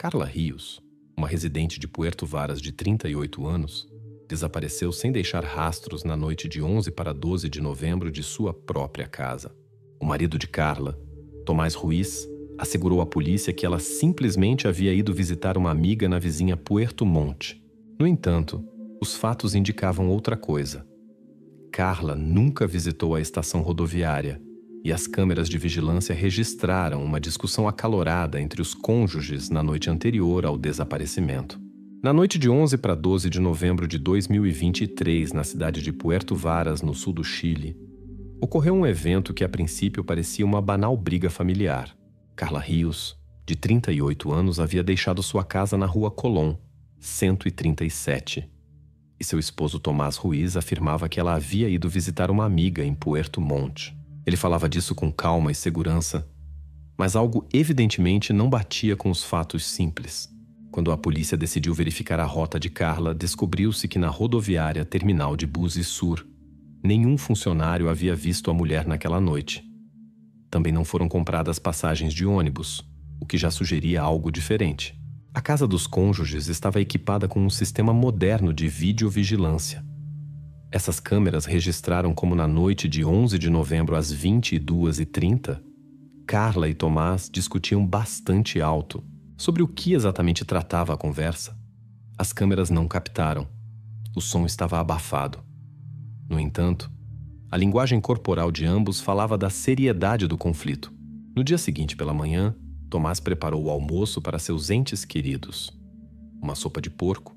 Carla Rios, uma residente de Puerto Varas de 38 anos, desapareceu sem deixar rastros na noite de 11 para 12 de novembro de sua própria casa. O marido de Carla, Tomás Ruiz, assegurou à polícia que ela simplesmente havia ido visitar uma amiga na vizinha Puerto Montt. No entanto, os fatos indicavam outra coisa. Carla nunca visitou a estação rodoviária e as câmeras de vigilância registraram uma discussão acalorada entre os cônjuges na noite anterior ao desaparecimento. Na noite de 11 para 12 de novembro de 2023, na cidade de Puerto Varas, no sul do Chile, ocorreu um evento que a princípio parecia uma banal briga familiar. Carla Rios, de 38 anos, havia deixado sua casa na rua Colón, 137. E seu esposo Tomás Ruiz afirmava que ela havia ido visitar uma amiga em Puerto Montt. Ele falava disso com calma e segurança, mas algo evidentemente não batia com os fatos simples. Quando a polícia decidiu verificar a rota de Carla, descobriu-se que na rodoviária terminal de Buses Sur, nenhum funcionário havia visto a mulher naquela noite. Também não foram compradas passagens de ônibus, o que já sugeria algo diferente. A casa dos cônjuges estava equipada com um sistema moderno de videovigilância. Essas câmeras registraram como na noite de 11 de novembro às 22h30, Carla e Tomás discutiam bastante alto sobre o que exatamente tratava a conversa. As câmeras não captaram. O som estava abafado. No entanto, a linguagem corporal de ambos falava da seriedade do conflito. No dia seguinte pela manhã, Tomás preparou o almoço para seus entes queridos. Uma sopa de porco,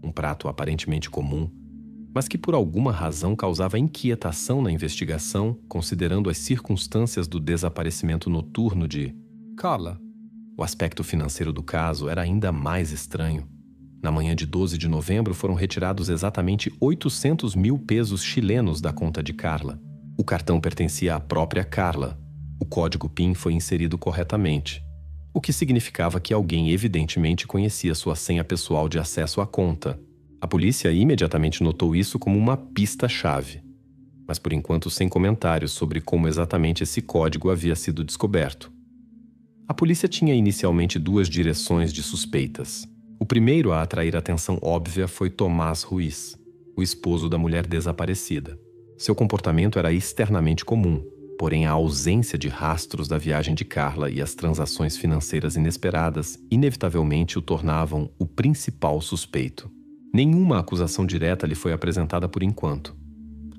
um prato aparentemente comum, mas que por alguma razão causava inquietação na investigação, considerando as circunstâncias do desaparecimento noturno de Carla. O aspecto financeiro do caso era ainda mais estranho. Na manhã de 12 de novembro foram retirados exatamente 800 mil pesos chilenos da conta de Carla. O cartão pertencia à própria Carla. O código PIN foi inserido corretamente, o que significava que alguém evidentemente conhecia sua senha pessoal de acesso à conta. A polícia imediatamente notou isso como uma pista-chave, mas por enquanto sem comentários sobre como exatamente esse código havia sido descoberto. A polícia tinha inicialmente duas direções de suspeitas. O primeiro a atrair atenção óbvia foi Tomás Ruiz, o esposo da mulher desaparecida. Seu comportamento era externamente comum, porém a ausência de rastros da viagem de Carla e as transações financeiras inesperadas inevitavelmente o tornavam o principal suspeito. Nenhuma acusação direta lhe foi apresentada por enquanto.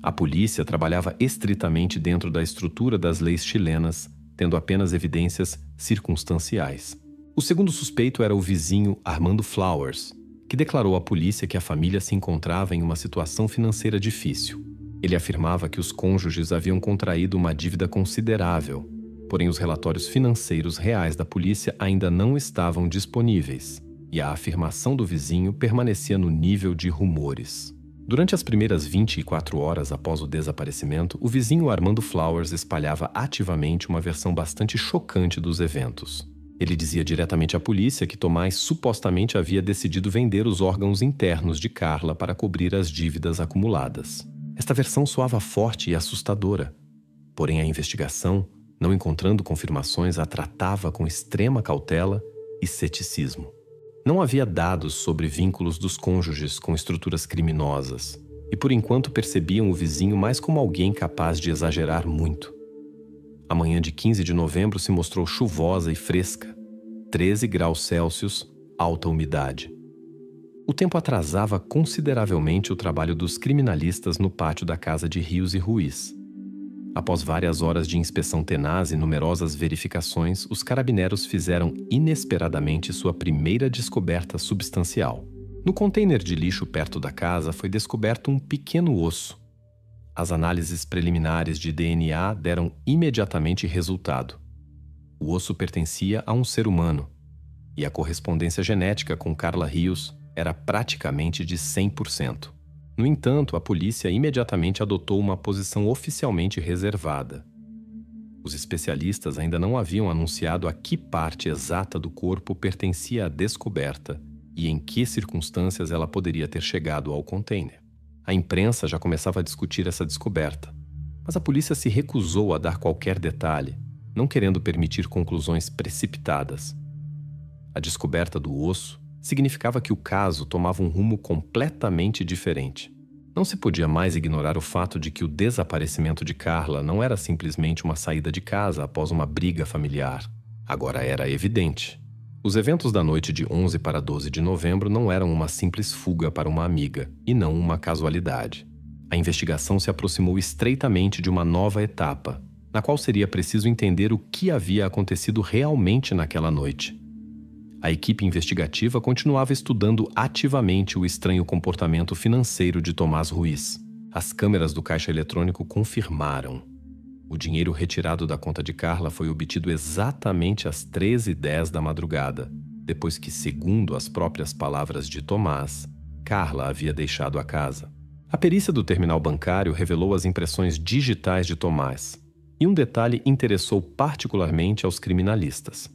A polícia trabalhava estritamente dentro da estrutura das leis chilenas, tendo apenas evidências circunstanciais. O segundo suspeito era o vizinho Armando Flowers, que declarou à polícia que a família se encontrava em uma situação financeira difícil. Ele afirmava que os cônjuges haviam contraído uma dívida considerável, porém os relatórios financeiros reais da polícia ainda não estavam disponíveis, e a afirmação do vizinho permanecia no nível de rumores. Durante as primeiras 24 horas após o desaparecimento, o vizinho Armando Flowers espalhava ativamente uma versão bastante chocante dos eventos. Ele dizia diretamente à polícia que Tomás supostamente havia decidido vender os órgãos internos de Carla para cobrir as dívidas acumuladas. Esta versão soava forte e assustadora, porém a investigação, não encontrando confirmações, a tratava com extrema cautela e ceticismo. Não havia dados sobre vínculos dos cônjuges com estruturas criminosas, e por enquanto percebiam o vizinho mais como alguém capaz de exagerar muito. A manhã de 15 de novembro se mostrou chuvosa e fresca, 13 graus Celsius, alta umidade. O tempo atrasava consideravelmente o trabalho dos criminalistas no pátio da casa de Rios e Ruiz. Após várias horas de inspeção tenaz e numerosas verificações, os carabineros fizeram inesperadamente sua primeira descoberta substancial. No container de lixo perto da casa foi descoberto um pequeno osso. As análises preliminares de DNA deram imediatamente resultado. O osso pertencia a um ser humano, e a correspondência genética com Carla Rios era praticamente de 100%. No entanto, a polícia imediatamente adotou uma posição oficialmente reservada. Os especialistas ainda não haviam anunciado a que parte exata do corpo pertencia à descoberta e em que circunstâncias ela poderia ter chegado ao container. A imprensa já começava a discutir essa descoberta, mas a polícia se recusou a dar qualquer detalhe, não querendo permitir conclusões precipitadas. A descoberta do osso significava que o caso tomava um rumo completamente diferente. Não se podia mais ignorar o fato de que o desaparecimento de Carla não era simplesmente uma saída de casa após uma briga familiar. Agora era evidente. Os eventos da noite de 11 para 12 de novembro não eram uma simples fuga para uma amiga, e não uma casualidade. A investigação se aproximou estreitamente de uma nova etapa, na qual seria preciso entender o que havia acontecido realmente naquela noite. A equipe investigativa continuava estudando ativamente o estranho comportamento financeiro de Tomás Ruiz. As câmeras do caixa eletrônico confirmaram. O dinheiro retirado da conta de Carla foi obtido exatamente às 13h10 da madrugada, depois que, segundo as próprias palavras de Tomás, Carla havia deixado a casa. A perícia do terminal bancário revelou as impressões digitais de Tomás, e um detalhe interessou particularmente aos criminalistas.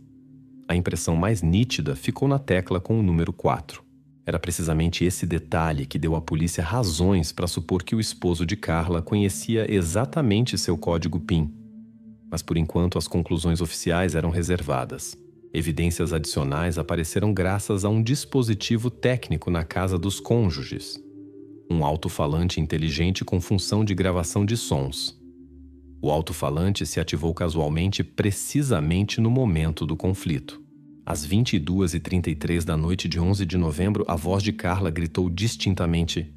A impressão mais nítida ficou na tecla com o número 4. Era precisamente esse detalhe que deu à polícia razões para supor que o esposo de Carla conhecia exatamente seu código PIN. Mas por enquanto as conclusões oficiais eram reservadas. Evidências adicionais apareceram graças a um dispositivo técnico na casa dos cônjuges. Um alto-falante inteligente com função de gravação de sons. O alto-falante se ativou casualmente precisamente no momento do conflito. Às 22h33 da noite de 11 de novembro, a voz de Carla gritou distintamente: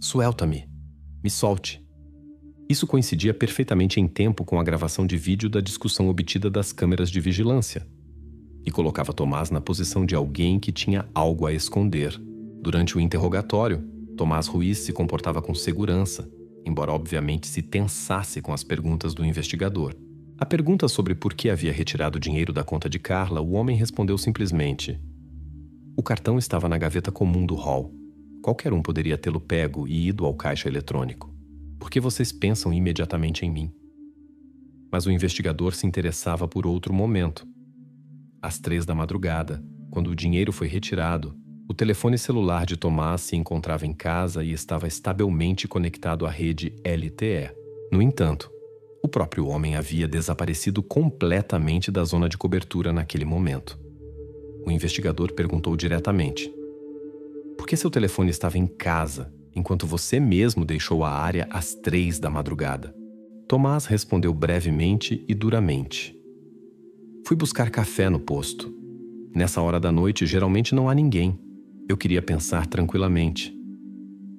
"Suelta-me! Me solte!" Isso coincidia perfeitamente em tempo com a gravação de vídeo da discussão obtida das câmeras de vigilância e colocava Tomás na posição de alguém que tinha algo a esconder. Durante o interrogatório, Tomás Ruiz se comportava com segurança, embora obviamente se tensasse com as perguntas do investigador. A pergunta sobre por que havia retirado o dinheiro da conta de Carla, o homem respondeu simplesmente: "O cartão estava na gaveta comum do hall. Qualquer um poderia tê-lo pego e ido ao caixa eletrônico. Por que vocês pensam imediatamente em mim?" Mas o investigador se interessava por outro momento. Às 3 da madrugada, quando o dinheiro foi retirado, o telefone celular de Tomás se encontrava em casa e estava estavelmente conectado à rede LTE. No entanto, o próprio homem havia desaparecido completamente da zona de cobertura naquele momento. O investigador perguntou diretamente: "Por que seu telefone estava em casa, enquanto você mesmo deixou a área às 3 da madrugada?" Tomás respondeu brevemente e duramente: "Fui buscar café no posto. Nessa hora da noite, geralmente não há ninguém. Eu queria pensar tranquilamente."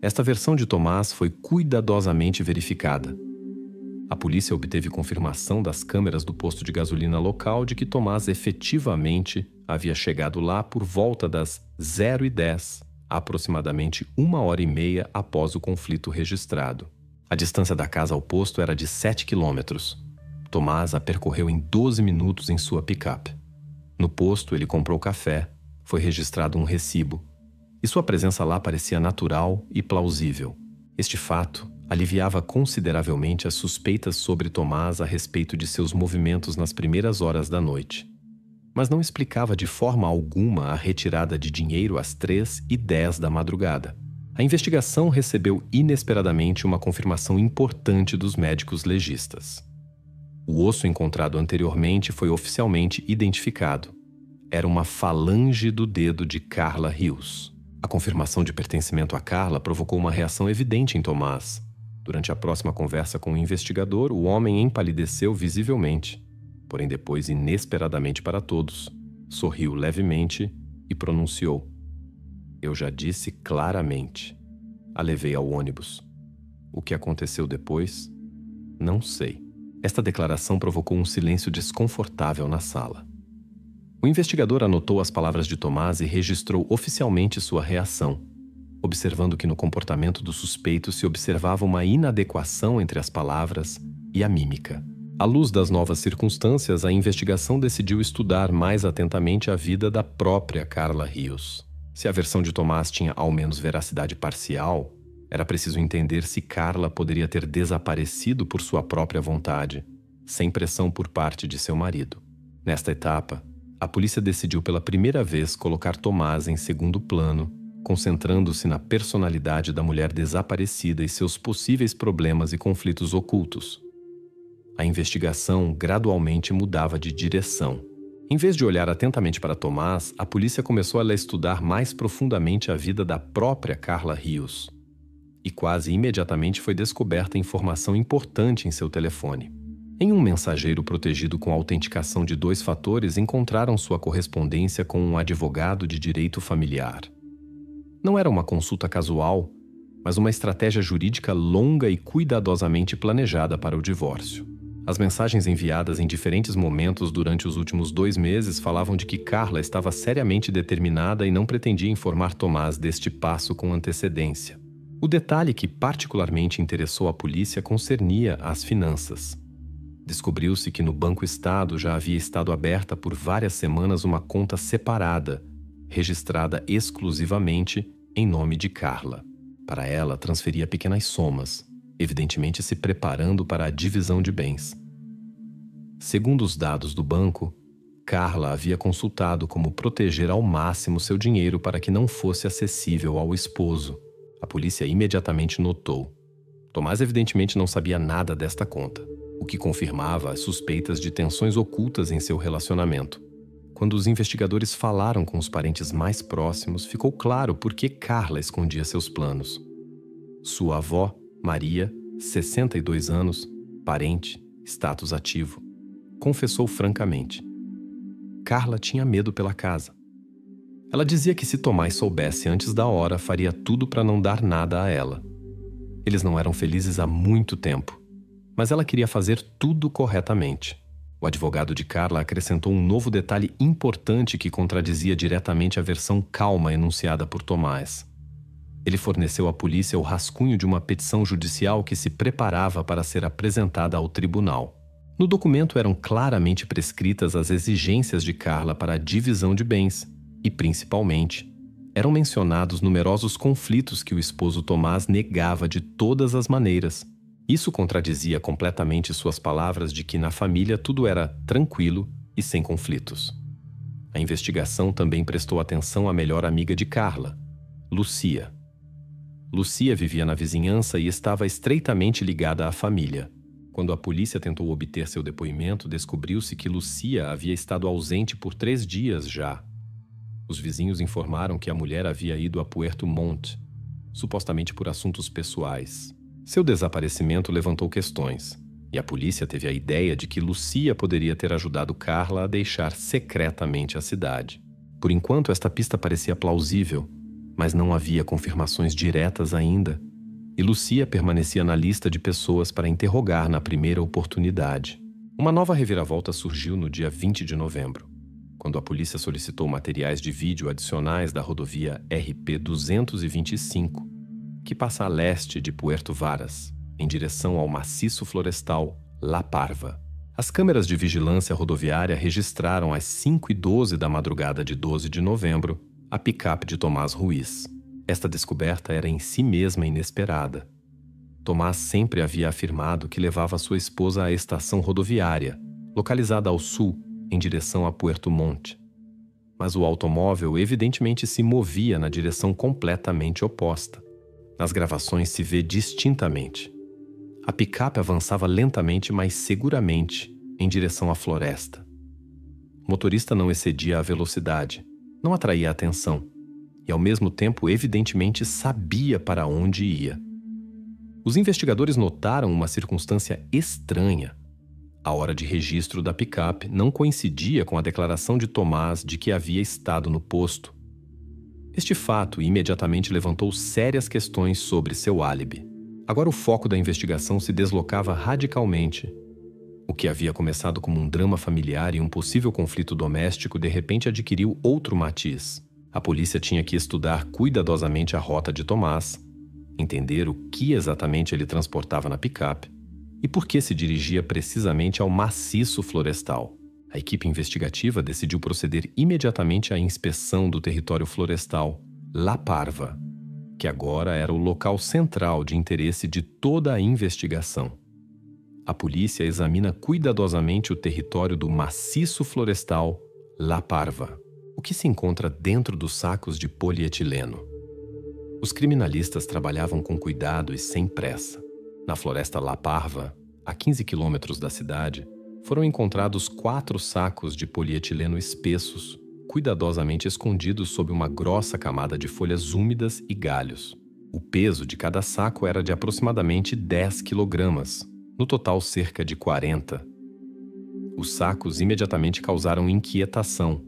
Esta versão de Tomás foi cuidadosamente verificada. A polícia obteve confirmação das câmeras do posto de gasolina local de que Tomás efetivamente havia chegado lá por volta das 0h10, aproximadamente 1h30 após o conflito registrado. A distância da casa ao posto era de 7 quilômetros. Tomás a percorreu em 12 minutos em sua picape. No posto, ele comprou café, foi registrado um recibo, e sua presença lá parecia natural e plausível. Este fato aliviava consideravelmente as suspeitas sobre Tomás a respeito de seus movimentos nas primeiras horas da noite. Mas não explicava de forma alguma a retirada de dinheiro às 3h10 da madrugada. A investigação recebeu inesperadamente uma confirmação importante dos médicos legistas. O osso encontrado anteriormente foi oficialmente identificado. Era uma falange do dedo de Carla Rios. A confirmação de pertencimento a Carla provocou uma reação evidente em Tomás. Durante a próxima conversa com o investigador, o homem empalideceu visivelmente, porém depois, inesperadamente para todos, sorriu levemente e pronunciou: "Eu já disse claramente. A levei ao ônibus. O que aconteceu depois? Não sei." Esta declaração provocou um silêncio desconfortável na sala. O investigador anotou as palavras de Tomás e registrou oficialmente sua reação, observando que no comportamento do suspeito se observava uma inadequação entre as palavras e a mímica. À luz das novas circunstâncias, a investigação decidiu estudar mais atentamente a vida da própria Carla Rios. Se a versão de Tomás tinha ao menos veracidade parcial, era preciso entender se Carla poderia ter desaparecido por sua própria vontade, sem pressão por parte de seu marido. Nesta etapa, a polícia decidiu pela primeira vez colocar Tomás em segundo plano, concentrando-se na personalidade da mulher desaparecida e seus possíveis problemas e conflitos ocultos. A investigação gradualmente mudava de direção. Em vez de olhar atentamente para Tomás, a polícia começou a estudar mais profundamente a vida da própria Carla Rios. E quase imediatamente foi descoberta informação importante em seu telefone. Em um mensageiro protegido com autenticação de 2 fatores, encontraram sua correspondência com um advogado de direito familiar. Não era uma consulta casual, mas uma estratégia jurídica longa e cuidadosamente planejada para o divórcio. As mensagens enviadas em diferentes momentos durante os últimos 2 meses falavam de que Carla estava seriamente determinada e não pretendia informar Tomás deste passo com antecedência. O detalhe que particularmente interessou a polícia concernia as finanças. Descobriu-se que no Banco Estado já havia estado aberta por várias semanas uma conta separada, registrada exclusivamente em nome de Carla. Para ela, transferia pequenas somas, evidentemente se preparando para a divisão de bens. Segundo os dados do banco, Carla havia consultado como proteger ao máximo seu dinheiro para que não fosse acessível ao esposo. A polícia imediatamente notou. Tomás evidentemente não sabia nada desta conta, o que confirmava as suspeitas de tensões ocultas em seu relacionamento. Quando os investigadores falaram com os parentes mais próximos, ficou claro por que Carla escondia seus planos. Sua avó, Maria, 62 anos, parente, status ativo, confessou francamente. Carla tinha medo pela casa. Ela dizia que se Tomás soubesse antes da hora, faria tudo para não dar nada a ela. Eles não eram felizes há muito tempo, mas ela queria fazer tudo corretamente. O advogado de Carla acrescentou um novo detalhe importante que contradizia diretamente a versão calma enunciada por Tomás. Ele forneceu à polícia o rascunho de uma petição judicial que se preparava para ser apresentada ao tribunal. No documento eram claramente prescritas as exigências de Carla para a divisão de bens e, principalmente, eram mencionados numerosos conflitos que o esposo Tomás negava de todas as maneiras. Isso contradizia completamente suas palavras de que na família tudo era tranquilo e sem conflitos. A investigação também prestou atenção à melhor amiga de Carla, Lucia. Lucia vivia na vizinhança e estava estreitamente ligada à família. Quando a polícia tentou obter seu depoimento, descobriu-se que Lucia havia estado ausente por 3 dias já. Os vizinhos informaram que a mulher havia ido a Puerto Montt, supostamente por assuntos pessoais. Seu desaparecimento levantou questões, e a polícia teve a ideia de que Lucia poderia ter ajudado Carla a deixar secretamente a cidade. Por enquanto, esta pista parecia plausível, mas não havia confirmações diretas ainda, e Lucia permanecia na lista de pessoas para interrogar na primeira oportunidade. Uma nova reviravolta surgiu no dia 20 de novembro, quando a polícia solicitou materiais de vídeo adicionais da rodovia RP-225, que passa a leste de Puerto Varas, em direção ao maciço florestal La Parva. As câmeras de vigilância rodoviária registraram às 5h12 da madrugada de 12 de novembro a picape de Tomás Ruiz. Esta descoberta era em si mesma inesperada. Tomás sempre havia afirmado que levava sua esposa à estação rodoviária, localizada ao sul, em direção a Puerto Montt. Mas o automóvel evidentemente se movia na direção completamente oposta. Nas gravações se vê distintamente. A picape avançava lentamente, mas seguramente, em direção à floresta. O motorista não excedia a velocidade, não atraía atenção, e ao mesmo tempo evidentemente sabia para onde ia. Os investigadores notaram uma circunstância estranha. A hora de registro da picape não coincidia com a declaração de Tomás de que havia estado no posto. Este fato imediatamente levantou sérias questões sobre seu álibi. Agora o foco da investigação se deslocava radicalmente. O que havia começado como um drama familiar e um possível conflito doméstico de repente adquiriu outro matiz. A polícia tinha que estudar cuidadosamente a rota de Tomás, entender o que exatamente ele transportava na picape e por que se dirigia precisamente ao maciço florestal. A equipe investigativa decidiu proceder imediatamente à inspeção do território florestal La Parva, que agora era o local central de interesse de toda a investigação. A polícia examina cuidadosamente o território do maciço florestal La Parva, o que se enconra dentro dos sacos de polietileno. Os criminalistas trabalhavam com cuidado e sem pressa. Na floresta La Parva, a 15 quilômetros da cidade, foram encontrados 4 sacos de polietileno espessos, cuidadosamente escondidos sob uma grossa camada de folhas úmidas e galhos. O peso de cada saco era de aproximadamente 10 quilogramas, no total cerca de 40. Os sacos imediatamente causaram inquietação.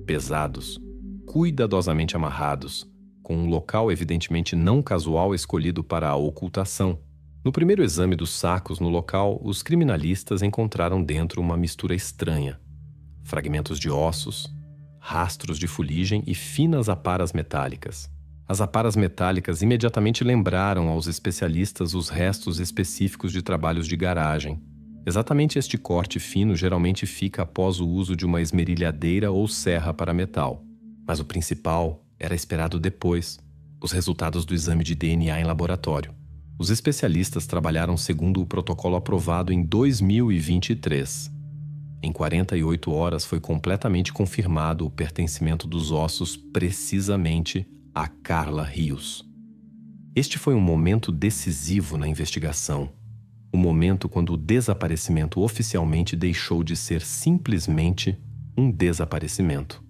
Pesados, cuidadosamente amarrados, com um local evidentemente não casual escolhido para a ocultação. No primeiro exame dos sacos no local, os criminalistas encontraram dentro uma mistura estranha. Fragmentos de ossos, rastros de fuligem e finas aparas metálicas. As aparas metálicas imediatamente lembraram aos especialistas os restos específicos de trabalhos de garagem. Exatamente este corte fino geralmente fica após o uso de uma esmerilhadeira ou serra para metal. Mas o principal era esperado depois, os resultados do exame de DNA em laboratório. Os especialistas trabalharam segundo o protocolo aprovado em 2023. Em 48 horas foi completamente confirmado o pertencimento dos ossos precisamente a Carla Rios. Este foi um momento decisivo na investigação. O momento quando o desaparecimento oficialmente deixou de ser simplesmente um desaparecimento.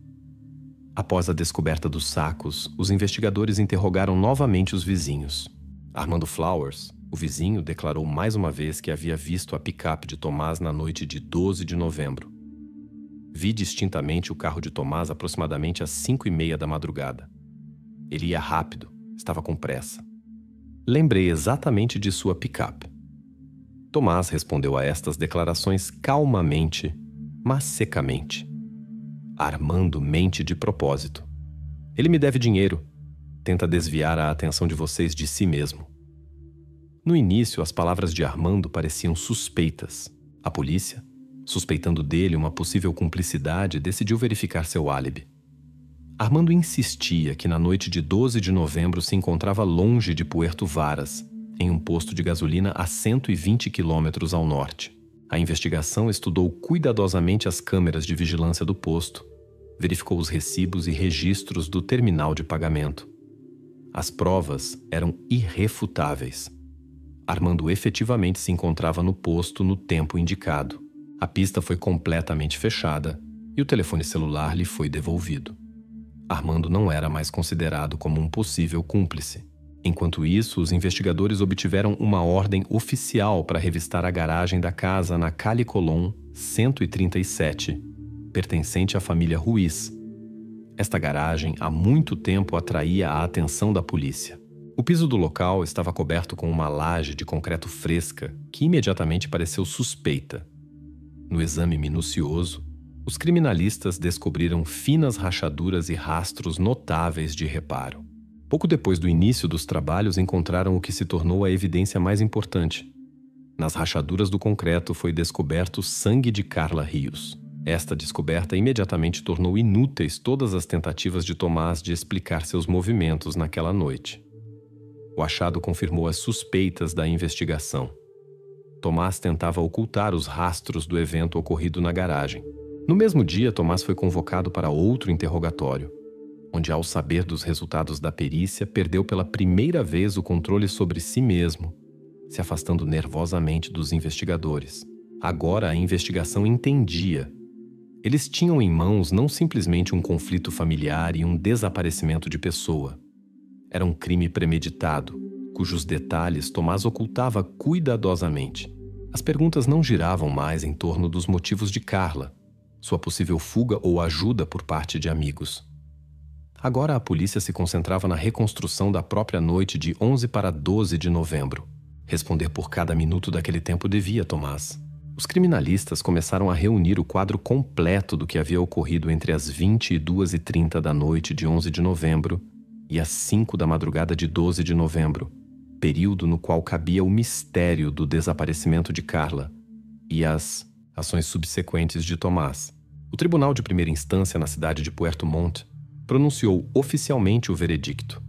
Após a descoberta dos sacos, os investigadores interrogaram novamente os vizinhos. Armando Flowers, o vizinho, declarou mais uma vez que havia visto a picape de Tomás na noite de 12 de novembro. Vi distintamente o carro de Tomás aproximadamente às 5h30 da madrugada. Ele ia rápido, estava com pressa. Lembrei exatamente de sua picape. Tomás respondeu a estas declarações calmamente, mas secamente. Armando mente de propósito. Ele me deve dinheiro. Tenta desviar a atenção de vocês de si mesmo. No início, as palavras de Armando pareciam suspeitas. A polícia, suspeitando dele uma possível cumplicidade, decidiu verificar seu álibi. Armando insistia que na noite de 12 de novembro se encontrava longe de Puerto Varas, em um posto de gasolina a 120 quilômetros ao norte. A investigação estudou cuidadosamente as câmeras de vigilância do posto, verificou os recibos e registros do terminal de pagamento. As provas eram irrefutáveis. Armando efetivamente se encontrava no posto no tempo indicado. A pista foi completamente fechada e o telefone celular lhe foi devolvido. Armando não era mais considerado como um possível cúmplice. Enquanto isso, os investigadores obtiveram uma ordem oficial para revistar a garagem da casa na Calle Colón 137, pertencente à família Ruiz. Esta garagem há muito tempo atraía a atenção da polícia. O piso do local estava coberto com uma laje de concreto fresca que imediatamente pareceu suspeita. No exame minucioso, os criminalistas descobriram finas rachaduras e rastros notáveis de reparo. Pouco depois do início dos trabalhos, encontraram o que se tornou a evidência mais importante. Nas rachaduras do concreto foi descoberto sangue de Carla Rios. Esta descoberta imediatamente tornou inúteis todas as tentativas de Tomás de explicar seus movimentos naquela noite. O achado confirmou as suspeitas da investigação. Tomás tentava ocultar os rastros do evento ocorrido na garagem. No mesmo dia, Tomás foi convocado para outro interrogatório, onde, ao saber dos resultados da perícia, perdeu pela primeira vez o controle sobre si mesmo, se afastando nervosamente dos investigadores. Agora a investigação entendia. Eles tinham em mãos não simplesmente um conflito familiar e um desaparecimento de pessoa. Era um crime premeditado, cujos detalhes Tomás ocultava cuidadosamente. As perguntas não giravam mais em torno dos motivos de Carla, sua possível fuga ou ajuda por parte de amigos. Agora a polícia se concentrava na reconstrução da própria noite de 11 para 12 de novembro. Responder por cada minuto daquele tempo devia Tomás. Os criminalistas começaram a reunir o quadro completo do que havia ocorrido entre as 22h30 da noite de 11 de novembro e as 5 da madrugada de 12 de novembro, período no qual cabia o mistério do desaparecimento de Carla e as ações subsequentes de Tomás. O Tribunal de Primeira Instância na cidade de Puerto Montt pronunciou oficialmente o veredicto.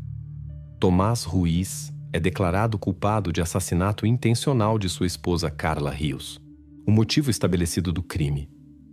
Tomás Ruiz é declarado culpado de assassinato intencional de sua esposa Carla Rios. O motivo estabelecido do crime,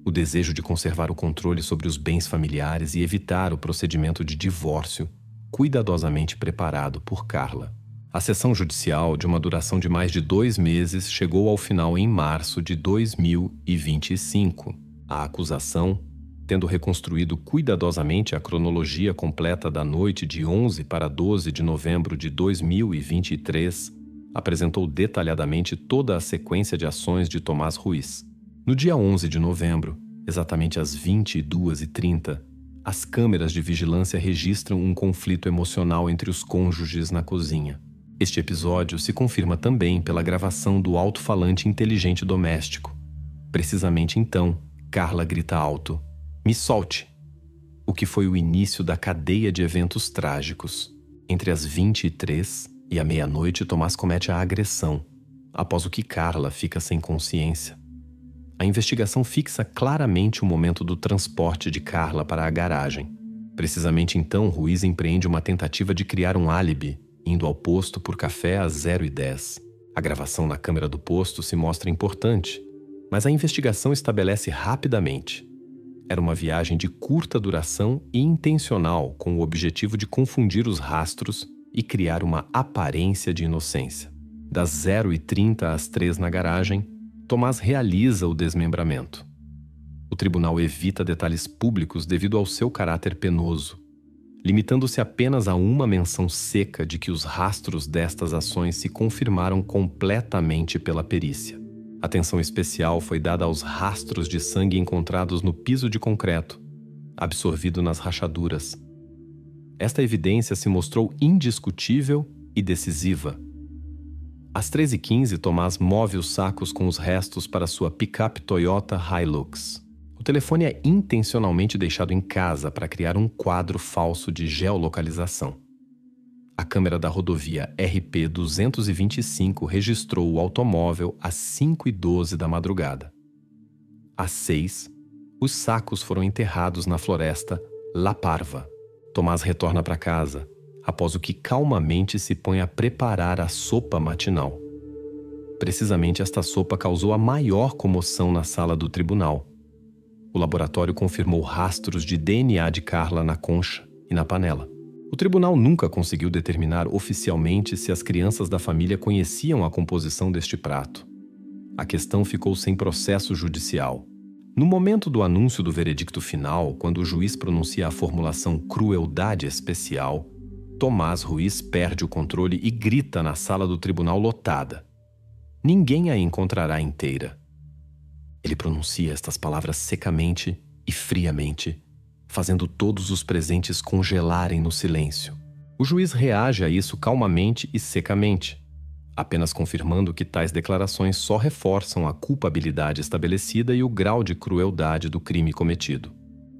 o desejo de conservar o controle sobre os bens familiares e evitar o procedimento de divórcio, cuidadosamente preparado por Carla. A sessão judicial, de uma duração de mais de 2 meses, chegou ao final em março de 2025. A acusação, tendo reconstruído cuidadosamente a cronologia completa da noite de 11 para 12 de novembro de 2023, apresentou detalhadamente toda a sequência de ações de Tomás Ruiz. No dia 11 de novembro, exatamente às 22h30, as câmeras de vigilância registram um conflito emocional entre os cônjuges na cozinha. Este episódio se confirma também pela gravação do alto-falante inteligente doméstico. Precisamente então, Carla grita alto: "Me solte!", o que foi o início da cadeia de eventos trágicos. Entre as 23 e a meia-noite, Tomás comete a agressão, após o que Carla fica sem consciência. A investigação fixa claramente o momento do transporte de Carla para a garagem. Precisamente então, Ruiz empreende uma tentativa de criar um álibi, indo ao posto por café às 0h10. A gravação na câmera do posto se mostra importante, mas a investigação estabelece rapidamente: era uma viagem de curta duração e intencional, com o objetivo de confundir os rastros e criar uma aparência de inocência. Das 0h30 às 3 na garagem, Tomás realiza o desmembramento. O tribunal evita detalhes públicos devido ao seu caráter penoso, limitando-se apenas a uma menção seca de que os rastros destas ações se confirmaram completamente pela perícia. Atenção especial foi dada aos rastros de sangue encontrados no piso de concreto, absorvido nas rachaduras. Esta evidência se mostrou indiscutível e decisiva. Às 13h15, Tomás move os sacos com os restos para sua picape Toyota Hilux. O telefone é intencionalmente deixado em casa para criar um quadro falso de geolocalização. A câmera da rodovia RP-225 registrou o automóvel às 5h12 da madrugada. Às 6h, os sacos foram enterrados na floresta La Parva. Tomás retorna para casa, após o que calmamente se põe a preparar a sopa matinal. Precisamente esta sopa causou a maior comoção na sala do tribunal. O laboratório confirmou rastros de DNA de Carla na concha e na panela. O tribunal nunca conseguiu determinar oficialmente se as crianças da família conheciam a composição deste prato. A questão ficou sem processo judicial. No momento do anúncio do veredicto final, quando o juiz pronuncia a formulação crueldade especial, Tomás Ruiz perde o controle e grita na sala do tribunal lotada: "Ninguém a encontrará inteira." Ele pronuncia estas palavras secamente e friamente, fazendo todos os presentes congelarem no silêncio. O juiz reage a isso calmamente e secamente, apenas confirmando que tais declarações só reforçam a culpabilidade estabelecida e o grau de crueldade do crime cometido.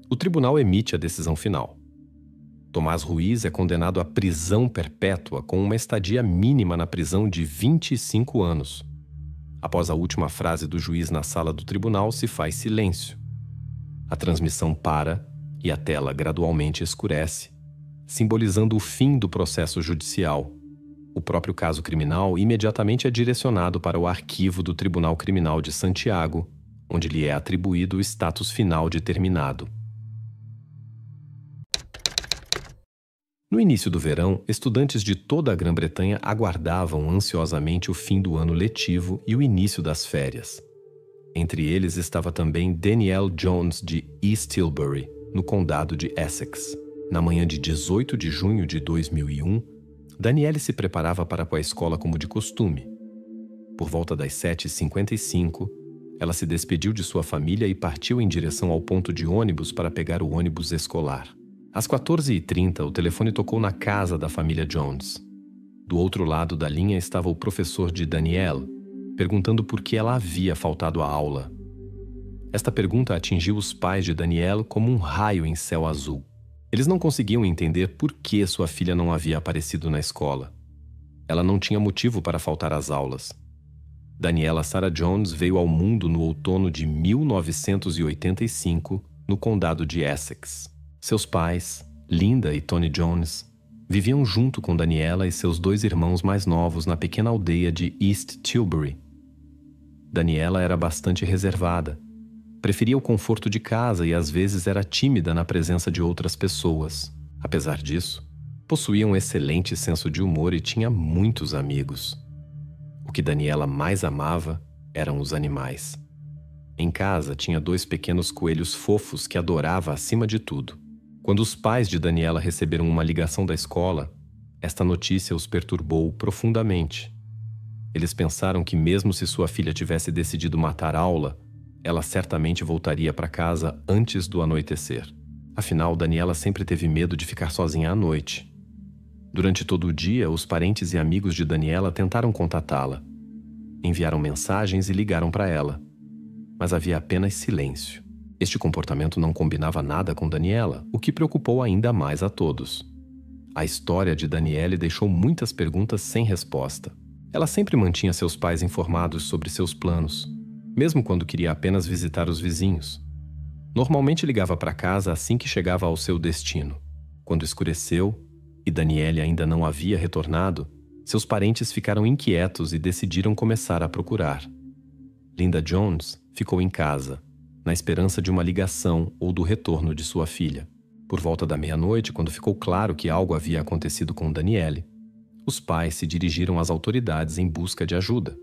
O tribunal emite a decisão final. Tomás Ruiz é condenado à prisão perpétua com uma estadia mínima na prisão de 25 anos. Após a última frase do juiz na sala do tribunal, se faz silêncio. A transmissão para e a tela gradualmente escurece, simbolizando o fim do processo judicial. O próprio caso criminal imediatamente é direcionado para o arquivo do Tribunal Criminal de Santiago, onde lhe é atribuído o status final de terminado. No início do verão, estudantes de toda a Grã-Bretanha aguardavam ansiosamente o fim do ano letivo e o início das férias. Entre eles estava também Danielle Jones de East Tilbury, no condado de Essex. Na manhã de 18 de junho de 2001, Danielle se preparava para a escola como de costume. Por volta das 7h55, ela se despediu de sua família e partiu em direção ao ponto de ônibus para pegar o ônibus escolar. Às 14h30, o telefone tocou na casa da família Jones. Do outro lado da linha estava o professor de Danielle, perguntando por que ela havia faltado à aula. Esta pergunta atingiu os pais de Danielle como um raio em céu azul. Eles não conseguiam entender por que sua filha não havia aparecido na escola. Ela não tinha motivo para faltar às aulas. Daniela Sarah Jones veio ao mundo no outono de 1985, no condado de Essex. Seus pais, Linda e Tony Jones, viviam junto com Daniela e seus 2 irmãos mais novos na pequena aldeia de East Tilbury. Daniela era bastante reservada, preferia o conforto de casa e às vezes era tímida na presença de outras pessoas. Apesar disso, Possuía um excelente senso de humor e tinha muitos amigos. O que Daniela mais amava eram os animais. Em casa, tinha 2 pequenos coelhos fofos que adorava acima de tudo. Quando os pais de Daniela receberam uma ligação da escola, esta notícia os perturbou profundamente. Eles pensaram que mesmo se sua filha tivesse decidido matar a aula, ela certamente voltaria para casa antes do anoitecer. Afinal, Daniela sempre teve medo de ficar sozinha à noite. Durante todo o dia, os parentes e amigos de Daniela tentaram contatá-la. Enviaram mensagens e ligaram para ela. Mas havia apenas silêncio. Este comportamento não combinava nada com Daniela, o que preocupou ainda mais a todos. A história de Daniele deixou muitas perguntas sem resposta. Ela sempre mantinha seus pais informados sobre seus planos, mesmo quando queria apenas visitar os vizinhos. Normalmente ligava para casa assim que chegava ao seu destino. Quando escureceu, e Daniele ainda não havia retornado, seus parentes ficaram inquietos e decidiram começar a procurar. Linda Jones ficou em casa, na esperança de uma ligação ou do retorno de sua filha. Por volta da meia-noite, quando ficou claro que algo havia acontecido com Daniele, os pais se dirigiram às autoridades em busca de ajuda.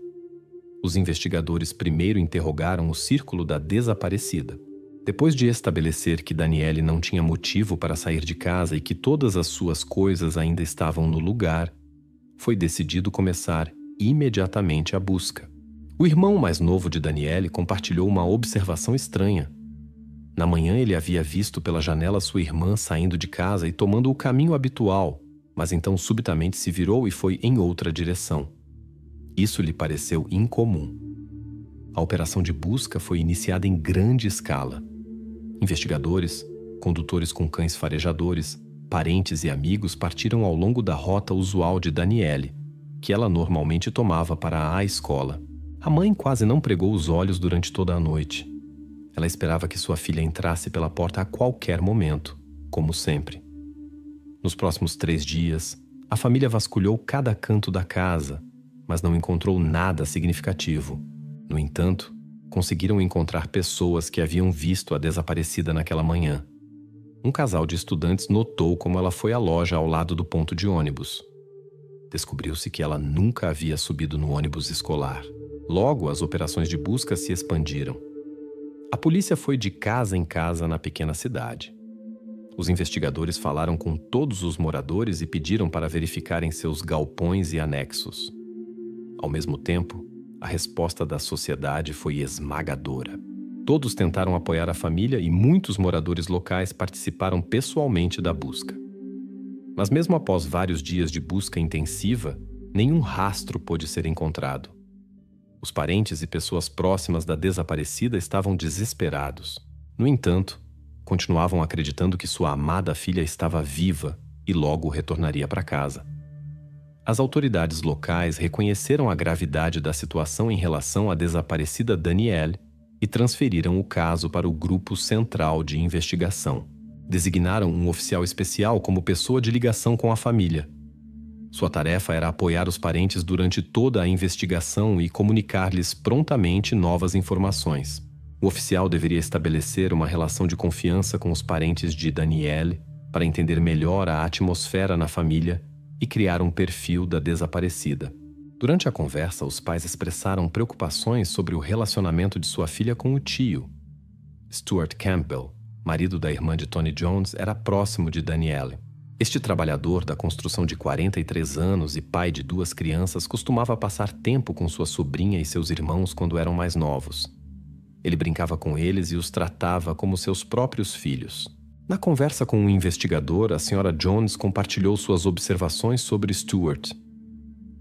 Os investigadores primeiro interrogaram o círculo da desaparecida. Depois de estabelecer que Daniele não tinha motivo para sair de casa e que todas as suas coisas ainda estavam no lugar, foi decidido começar imediatamente a busca. O irmão mais novo de Daniele compartilhou uma observação estranha. Na manhã ele havia visto pela janela sua irmã saindo de casa e tomando o caminho habitual, mas então subitamente se virou e foi em outra direção. Isso lhe pareceu incomum. A operação de busca foi iniciada em grande escala. Investigadores, condutores com cães farejadores, parentes e amigos partiram ao longo da rota usual de Daniele, que ela normalmente tomava para a escola. A mãe quase não pregou os olhos durante toda a noite. Ela esperava que sua filha entrasse pela porta a qualquer momento, como sempre. Nos próximos 3 dias, a família vasculhou cada canto da casa, mas não encontrou nada significativo. No entanto, conseguiram encontrar pessoas que haviam visto a desaparecida naquela manhã. Um casal de estudantes notou como ela foi à loja ao lado do ponto de ônibus. Descobriu-se que ela nunca havia subido no ônibus escolar. Logo, as operações de busca se expandiram. A polícia foi de casa em casa na pequena cidade. Os investigadores falaram com todos os moradores e pediram para verificarem seus galpões e anexos. Ao mesmo tempo, a resposta da sociedade foi esmagadora. Todos tentaram apoiar a família e muitos moradores locais participaram pessoalmente da busca. Mas mesmo após vários dias de busca intensiva, nenhum rastro pôde ser encontrado. Os parentes e pessoas próximas da desaparecida estavam desesperados. No entanto, continuavam acreditando que sua amada filha estava viva e logo retornaria para casa. As autoridades locais reconheceram a gravidade da situação em relação à desaparecida Daniele e transferiram o caso para o Grupo Central de Investigação. Designaram um oficial especial como pessoa de ligação com a família. Sua tarefa era apoiar os parentes durante toda a investigação e comunicar-lhes prontamente novas informações. O oficial deveria estabelecer uma relação de confiança com os parentes de Daniele para entender melhor a atmosfera na família e criar um perfil da desaparecida. Durante a conversa, os pais expressaram preocupações sobre o relacionamento de sua filha com o tio. Stuart Campbell, marido da irmã de Tony Jones, era próximo de Daniele. Este trabalhador da construção de 43 anos e pai de 2 crianças costumava passar tempo com sua sobrinha e seus irmãos quando eram mais novos. Ele brincava com eles e os tratava como seus próprios filhos. Na conversa com um investigador, a senhora Jones compartilhou suas observações sobre Stuart.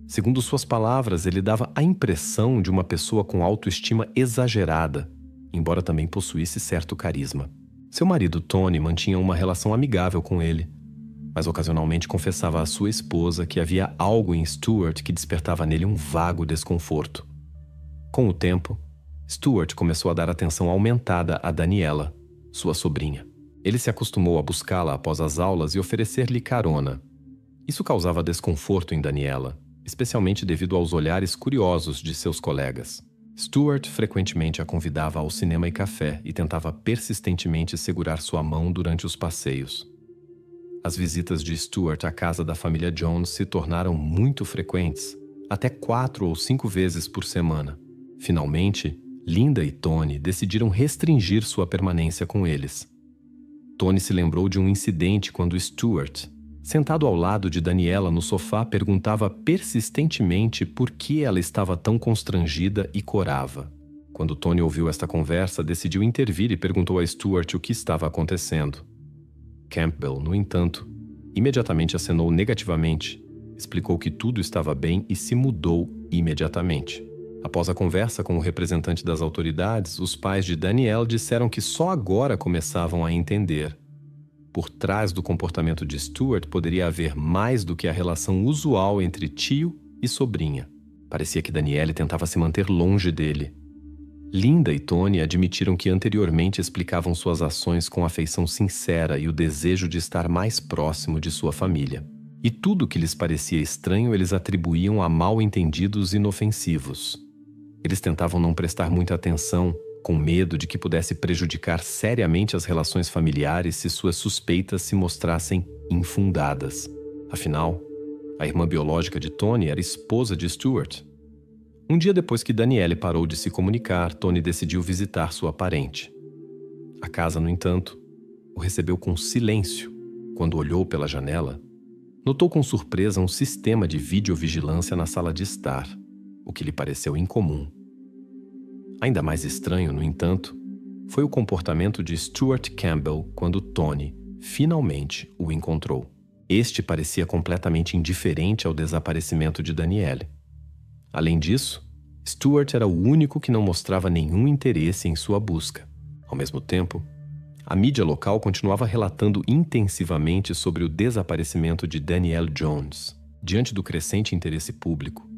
Segundo suas palavras, ele dava a impressão de uma pessoa com autoestima exagerada, embora também possuísse certo carisma. Seu marido Tony mantinha uma relação amigável com ele, mas ocasionalmente confessava à sua esposa que havia algo em Stuart que despertava nele um vago desconforto. Com o tempo, Stuart começou a dar atenção aumentada a Daniela, sua sobrinha. Ele se acostumou a buscá-la após as aulas e oferecer-lhe carona. Isso causava desconforto em Daniela, especialmente devido aos olhares curiosos de seus colegas. Stuart frequentemente a convidava ao cinema e café e tentava persistentemente segurar sua mão durante os passeios. As visitas de Stuart à casa da família Jones se tornaram muito frequentes, até 4 ou 5 vezes por semana. Finalmente, Linda e Tony decidiram restringir sua permanência com eles. Tony se lembrou de um incidente quando Stuart, sentado ao lado de Daniela no sofá, perguntava persistentemente por que ela estava tão constrangida e corava. Quando Tony ouviu esta conversa, decidiu intervir e perguntou a Stuart o que estava acontecendo. Campbell, no entanto, imediatamente acenou negativamente, explicou que tudo estava bem e se mudou imediatamente. Após a conversa com o representante das autoridades, os pais de Danielle disseram que só agora começavam a entender. Por trás do comportamento de Stuart poderia haver mais do que a relação usual entre tio e sobrinha. Parecia que Danielle tentava se manter longe dele. Linda e Tony admitiram que anteriormente explicavam suas ações com afeição sincera e o desejo de estar mais próximo de sua família. E tudo que lhes parecia estranho eles atribuíam a mal-entendidos inofensivos. Eles tentavam não prestar muita atenção, com medo de que pudesse prejudicar seriamente as relações familiares se suas suspeitas se mostrassem infundadas. Afinal, a irmã biológica de Tony era esposa de Stuart. Um dia depois que Danielle parou de se comunicar, Tony decidiu visitar sua parente. A casa, no entanto, o recebeu com silêncio. Quando olhou pela janela, notou com surpresa um sistema de videovigilância na sala de estar, o que lhe pareceu incomum. Ainda mais estranho, no entanto, foi o comportamento de Stuart Campbell quando Tony finalmente o encontrou. Este parecia completamente indiferente ao desaparecimento de Danielle. Além disso, Stuart era o único que não mostrava nenhum interesse em sua busca. Ao mesmo tempo, a mídia local continuava relatando intensivamente sobre o desaparecimento de Danielle Jones. Diante do crescente interesse público,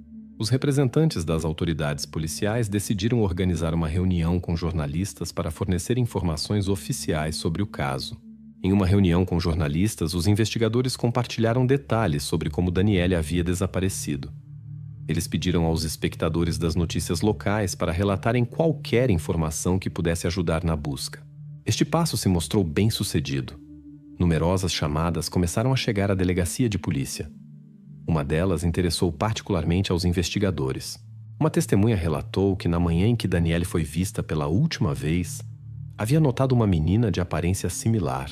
os representantes das autoridades policiais decidiram organizar uma reunião com jornalistas para fornecer informações oficiais sobre o caso. Em uma reunião com jornalistas, os investigadores compartilharam detalhes sobre como Danielle havia desaparecido. Eles pediram aos espectadores das notícias locais para relatarem qualquer informação que pudesse ajudar na busca. Este passo se mostrou bem-sucedido. Numerosas chamadas começaram a chegar à delegacia de polícia. Uma delas interessou particularmente aos investigadores. Uma testemunha relatou que na manhã em que Danielle foi vista pela última vez, havia notado uma menina de aparência similar.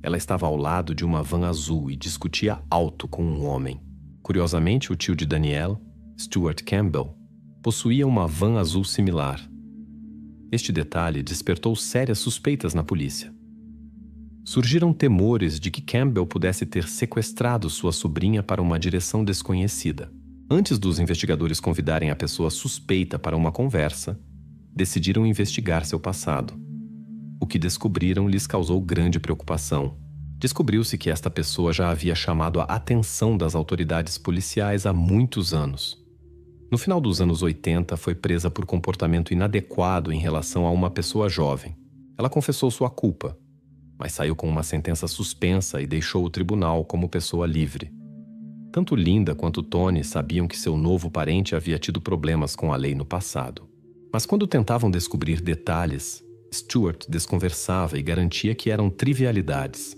Ela estava ao lado de uma van azul e discutia alto com um homem. Curiosamente, o tio de Danielle, Stuart Campbell, possuía uma van azul similar. Este detalhe despertou sérias suspeitas na polícia. Surgiram temores de que Campbell pudesse ter sequestrado sua sobrinha para uma direção desconhecida. Antes dos investigadores convidarem a pessoa suspeita para uma conversa, decidiram investigar seu passado. O que descobriram lhes causou grande preocupação. Descobriu-se que esta pessoa já havia chamado a atenção das autoridades policiais há muitos anos. No final dos anos 80, foi presa por comportamento inadequado em relação a uma pessoa jovem. Ela confessou sua culpa, mas saiu com uma sentença suspensa e deixou o tribunal como pessoa livre. Tanto Linda quanto Tony sabiam que seu novo parente havia tido problemas com a lei no passado. Mas quando tentavam descobrir detalhes, Stuart desconversava e garantia que eram trivialidades.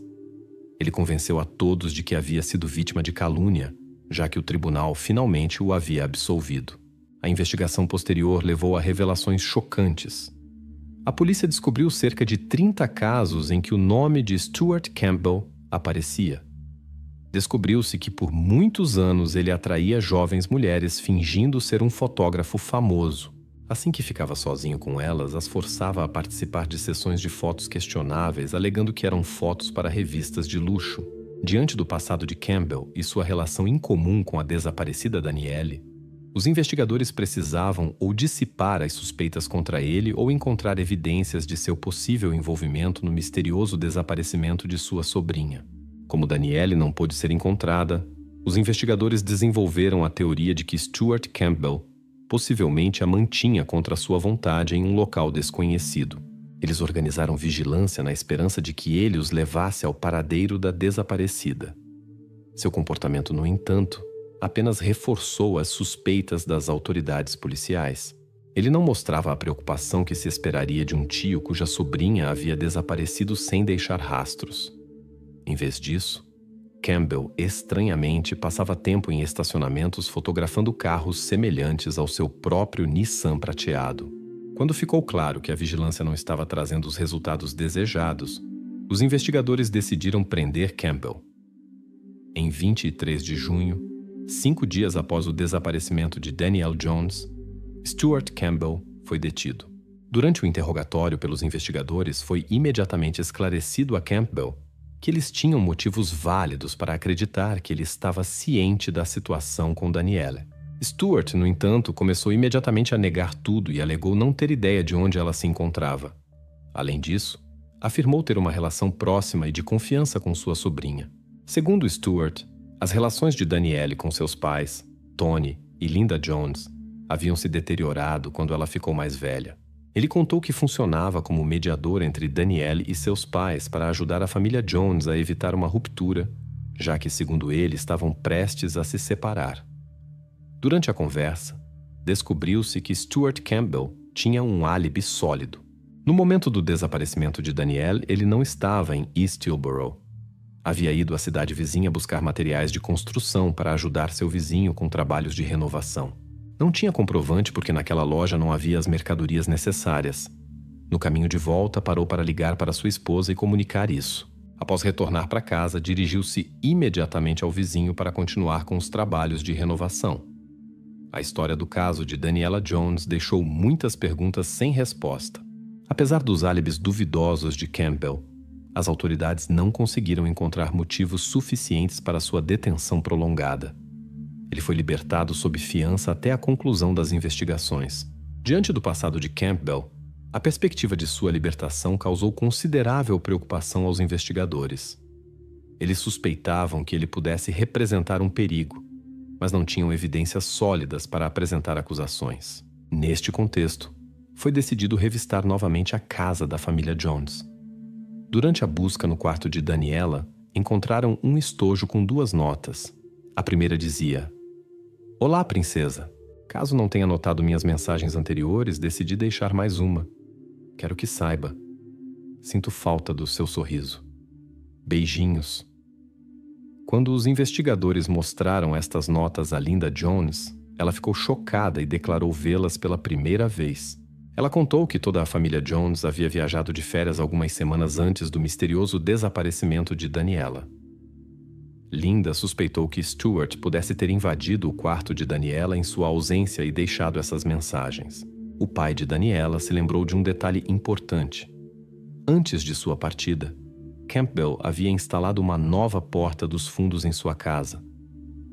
Ele convenceu a todos de que havia sido vítima de calúnia, já que o tribunal finalmente o havia absolvido. A investigação posterior levou a revelações chocantes. A polícia descobriu cerca de 30 casos em que o nome de Stuart Campbell aparecia. Descobriu-se que por muitos anos ele atraía jovens mulheres fingindo ser um fotógrafo famoso. Assim que ficava sozinho com elas, as forçava a participar de sessões de fotos questionáveis, alegando que eram fotos para revistas de luxo. Diante do passado de Campbell e sua relação incomum com a desaparecida Danielle, os investigadores precisavam ou dissipar as suspeitas contra ele ou encontrar evidências de seu possível envolvimento no misterioso desaparecimento de sua sobrinha. Como Danielle não pôde ser encontrada, os investigadores desenvolveram a teoria de que Stuart Campbell possivelmente a mantinha contra sua vontade em um local desconhecido. Eles organizaram vigilância na esperança de que ele os levasse ao paradeiro da desaparecida. Seu comportamento, no entanto, apenas reforçou as suspeitas das autoridades policiais. Ele não mostrava a preocupação que se esperaria de um tio cuja sobrinha havia desaparecido sem deixar rastros. Em vez disso, Campbell, estranhamente, passava tempo em estacionamentos fotografando carros semelhantes ao seu próprio Nissan prateado. Quando ficou claro que a vigilância não estava trazendo os resultados desejados, os investigadores decidiram prender Campbell. Em 23 de junho, 5 dias após o desaparecimento de Danielle Jones, Stuart Campbell foi detido. Durante o interrogatório pelos investigadores, foi imediatamente esclarecido a Campbell que eles tinham motivos válidos para acreditar que ele estava ciente da situação com Danielle. Stuart, no entanto, começou imediatamente a negar tudo e alegou não ter ideia de onde ela se encontrava. Além disso, afirmou ter uma relação próxima e de confiança com sua sobrinha. Segundo Stuart, as relações de Danielle com seus pais, Tony e Linda Jones, haviam se deteriorado quando ela ficou mais velha. Ele contou que funcionava como mediador entre Danielle e seus pais para ajudar a família Jones a evitar uma ruptura, já que, segundo ele, estavam prestes a se separar. Durante a conversa, descobriu-se que Stuart Campbell tinha um álibi sólido. No momento do desaparecimento de Danielle, ele não estava em East Tilborough. Havia ido à cidade vizinha buscar materiais de construção para ajudar seu vizinho com trabalhos de renovação. Não tinha comprovante porque naquela loja não havia as mercadorias necessárias. No caminho de volta, parou para ligar para sua esposa e comunicar isso. Após retornar para casa, dirigiu-se imediatamente ao vizinho para continuar com os trabalhos de renovação. A história do caso de Daniela Jones deixou muitas perguntas sem resposta. Apesar dos álibis duvidosos de Campbell, as autoridades não conseguiram encontrar motivos suficientes para sua detenção prolongada. Ele foi libertado sob fiança até a conclusão das investigações. Diante do passado de Campbell, a perspectiva de sua libertação causou considerável preocupação aos investigadores. Eles suspeitavam que ele pudesse representar um perigo, mas não tinham evidências sólidas para apresentar acusações. Neste contexto, foi decidido revistar novamente a casa da família Jones. Durante a busca no quarto de Daniela, encontraram um estojo com 2 notas. A primeira dizia: "Olá, princesa. Caso não tenha notado minhas mensagens anteriores, decidi deixar mais uma. Quero que saiba. Sinto falta do seu sorriso. Beijinhos." Quando os investigadores mostraram estas notas a Linda Jones, ela ficou chocada e declarou vê-las pela primeira vez. Ela contou que toda a família Jones havia viajado de férias algumas semanas antes do misterioso desaparecimento de Daniela. Linda suspeitou que Stuart pudesse ter invadido o quarto de Daniela em sua ausência e deixado essas mensagens. O pai de Daniela se lembrou de um detalhe importante. Antes de sua partida, Campbell havia instalado uma nova porta dos fundos em sua casa.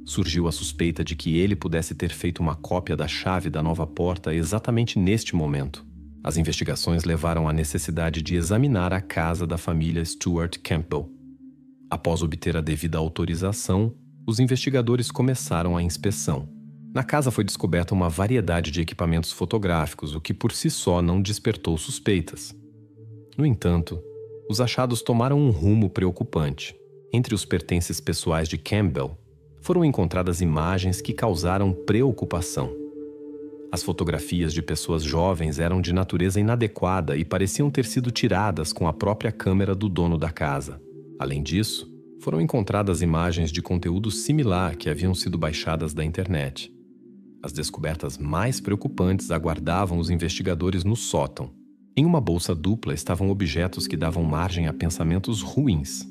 Surgiu a suspeita de que ele pudesse ter feito uma cópia da chave da nova porta exatamente neste momento. As investigações levaram à necessidade de examinar a casa da família Stuart Campbell. Após obter a devida autorização, os investigadores começaram a inspeção. Na casa foi descoberta uma variedade de equipamentos fotográficos, o que por si só não despertou suspeitas. No entanto, os achados tomaram um rumo preocupante. Entre os pertences pessoais de Campbell, foram encontradas imagens que causaram preocupação. As fotografias de pessoas jovens eram de natureza inadequada e pareciam ter sido tiradas com a própria câmera do dono da casa. Além disso, foram encontradas imagens de conteúdo similar que haviam sido baixadas da internet. As descobertas mais preocupantes aguardavam os investigadores no sótão. Em uma bolsa dupla estavam objetos que davam margem a pensamentos ruins.